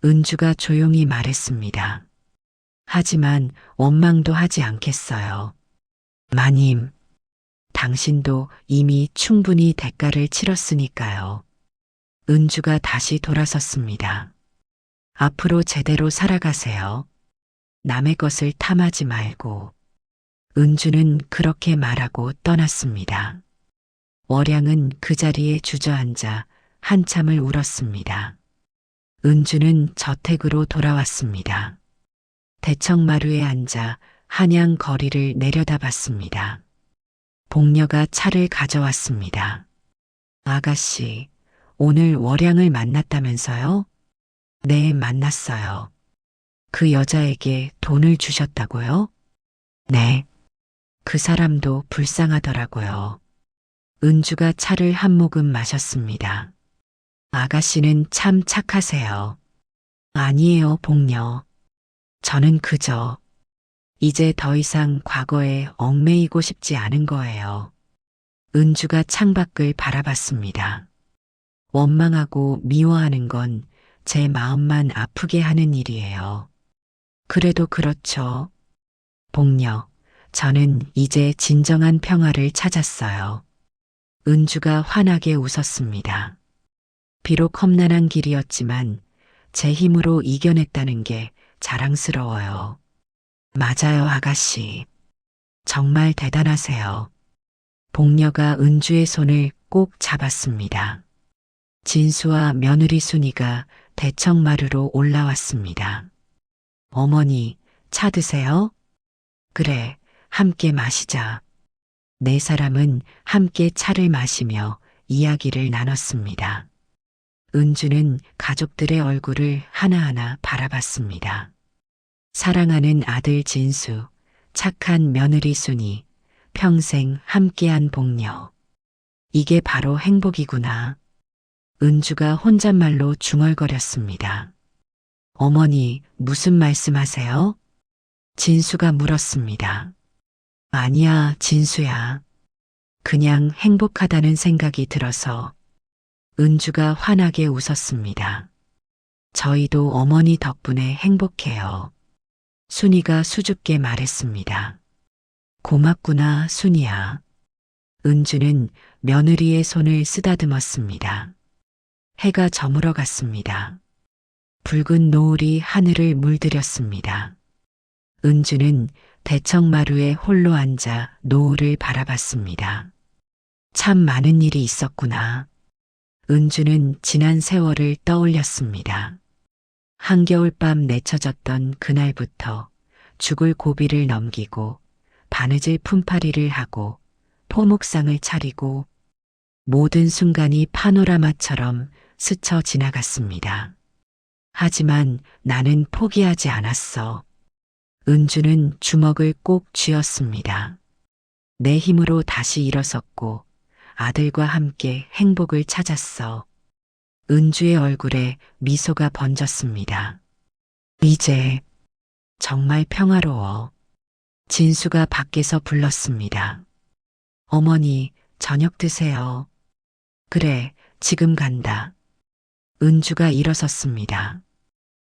은주가 조용히 말했습니다. 하지만 원망도 하지 않겠어요. 마님, 당신도 이미 충분히 대가를 치렀으니까요. 은주가 다시 돌아섰습니다. 앞으로 제대로 살아가세요. 남의 것을 탐하지 말고. 은주는 그렇게 말하고 떠났습니다. 월양은 그 자리에 주저앉아 한참을 울었습니다. 은주는 저택으로 돌아왔습니다. 대청마루에 앉아 한양 거리를 내려다봤습니다. 복녀가 차를 가져왔습니다. 아가씨, 오늘 월양을 만났다면서요? 네, 만났어요. 그 여자에게 돈을 주셨다고요? 네. 그 사람도 불쌍하더라고요. 은주가 차를 한 모금 마셨습니다. 아가씨는 참 착하세요. 아니에요, 복녀. 저는 그저 이제 더 이상 과거에 얽매이고 싶지 않은 거예요. 은주가 창밖을 바라봤습니다. 원망하고 미워하는 건 제 마음만 아프게 하는 일이에요. 그래도 그렇죠. 복녀, 저는 이제 진정한 평화를 찾았어요. 은주가 환하게 웃었습니다. 비록 험난한 길이었지만 제 힘으로 이겨냈다는 게 자랑스러워요. 맞아요, 아가씨. 정말 대단하세요. 복녀가 은주의 손을 꼭 잡았습니다. 진수와 며느리 순이가 대청마루로 올라왔습니다. 어머니, 차 드세요? 그래, 함께 마시자. 네 사람은 함께 차를 마시며 이야기를 나눴습니다. 은주는 가족들의 얼굴을 하나하나 바라봤습니다. 사랑하는 아들 진수, 착한 며느리 순이, 평생 함께한 복녀. 이게 바로 행복이구나. 은주가 혼잣말로 중얼거렸습니다. 어머니, 무슨 말씀하세요? 진수가 물었습니다. 아니야, 진수야. 그냥 행복하다는 생각이 들어서. 은주가 환하게 웃었습니다. 저희도 어머니 덕분에 행복해요. 순이가 수줍게 말했습니다. 고맙구나, 순이야. 은주는 며느리의 손을 쓰다듬었습니다. 해가 저물어 갔습니다. 붉은 노을이 하늘을 물들였습니다. 은주는 대청마루에 홀로 앉아 노을을 바라봤습니다. 참 많은 일이 있었구나. 은주는 지난 세월을 떠올렸습니다. 한겨울밤 내쳐졌던 그날부터 죽을 고비를 넘기고 바느질 품팔이를 하고 포목상을 차리고 모든 순간이 파노라마처럼 스쳐 지나갔습니다. 하지만 나는 포기하지 않았어. 은주는 주먹을 꼭 쥐었습니다. 내 힘으로 다시 일어섰고 아들과 함께 행복을 찾았어. 은주의 얼굴에 미소가 번졌습니다. 이제 정말 평화로워. 진수가 밖에서 불렀습니다. 어머니, 저녁 드세요. 그래, 지금 간다. 은주가 일어섰습니다.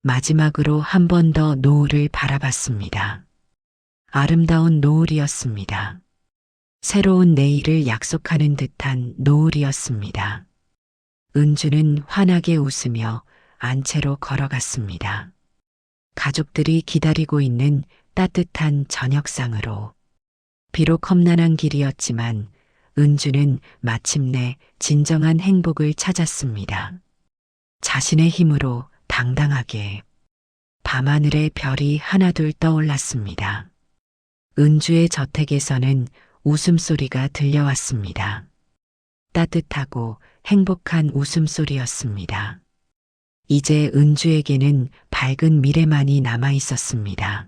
마지막으로 한 번 더 노을을 바라봤습니다. 아름다운 노을이었습니다. 새로운 내일을 약속하는 듯한 노을이었습니다. 은주는 환하게 웃으며 안채로 걸어갔습니다. 가족들이 기다리고 있는 따뜻한 저녁상으로. 비록 험난한 길이었지만 은주는 마침내 진정한 행복을 찾았습니다. 자신의 힘으로 당당하게 밤하늘의 별이 하나둘 떠올랐습니다. 은주의 저택에서는 웃음소리가 들려왔습니다. 따뜻하고 행복한 웃음소리였습니다. 이제 은주에게는 밝은 미래만이 남아 있었습니다.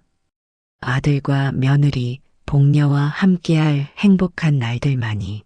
아들과 며느리, 복녀와 함께할 행복한 날들만이.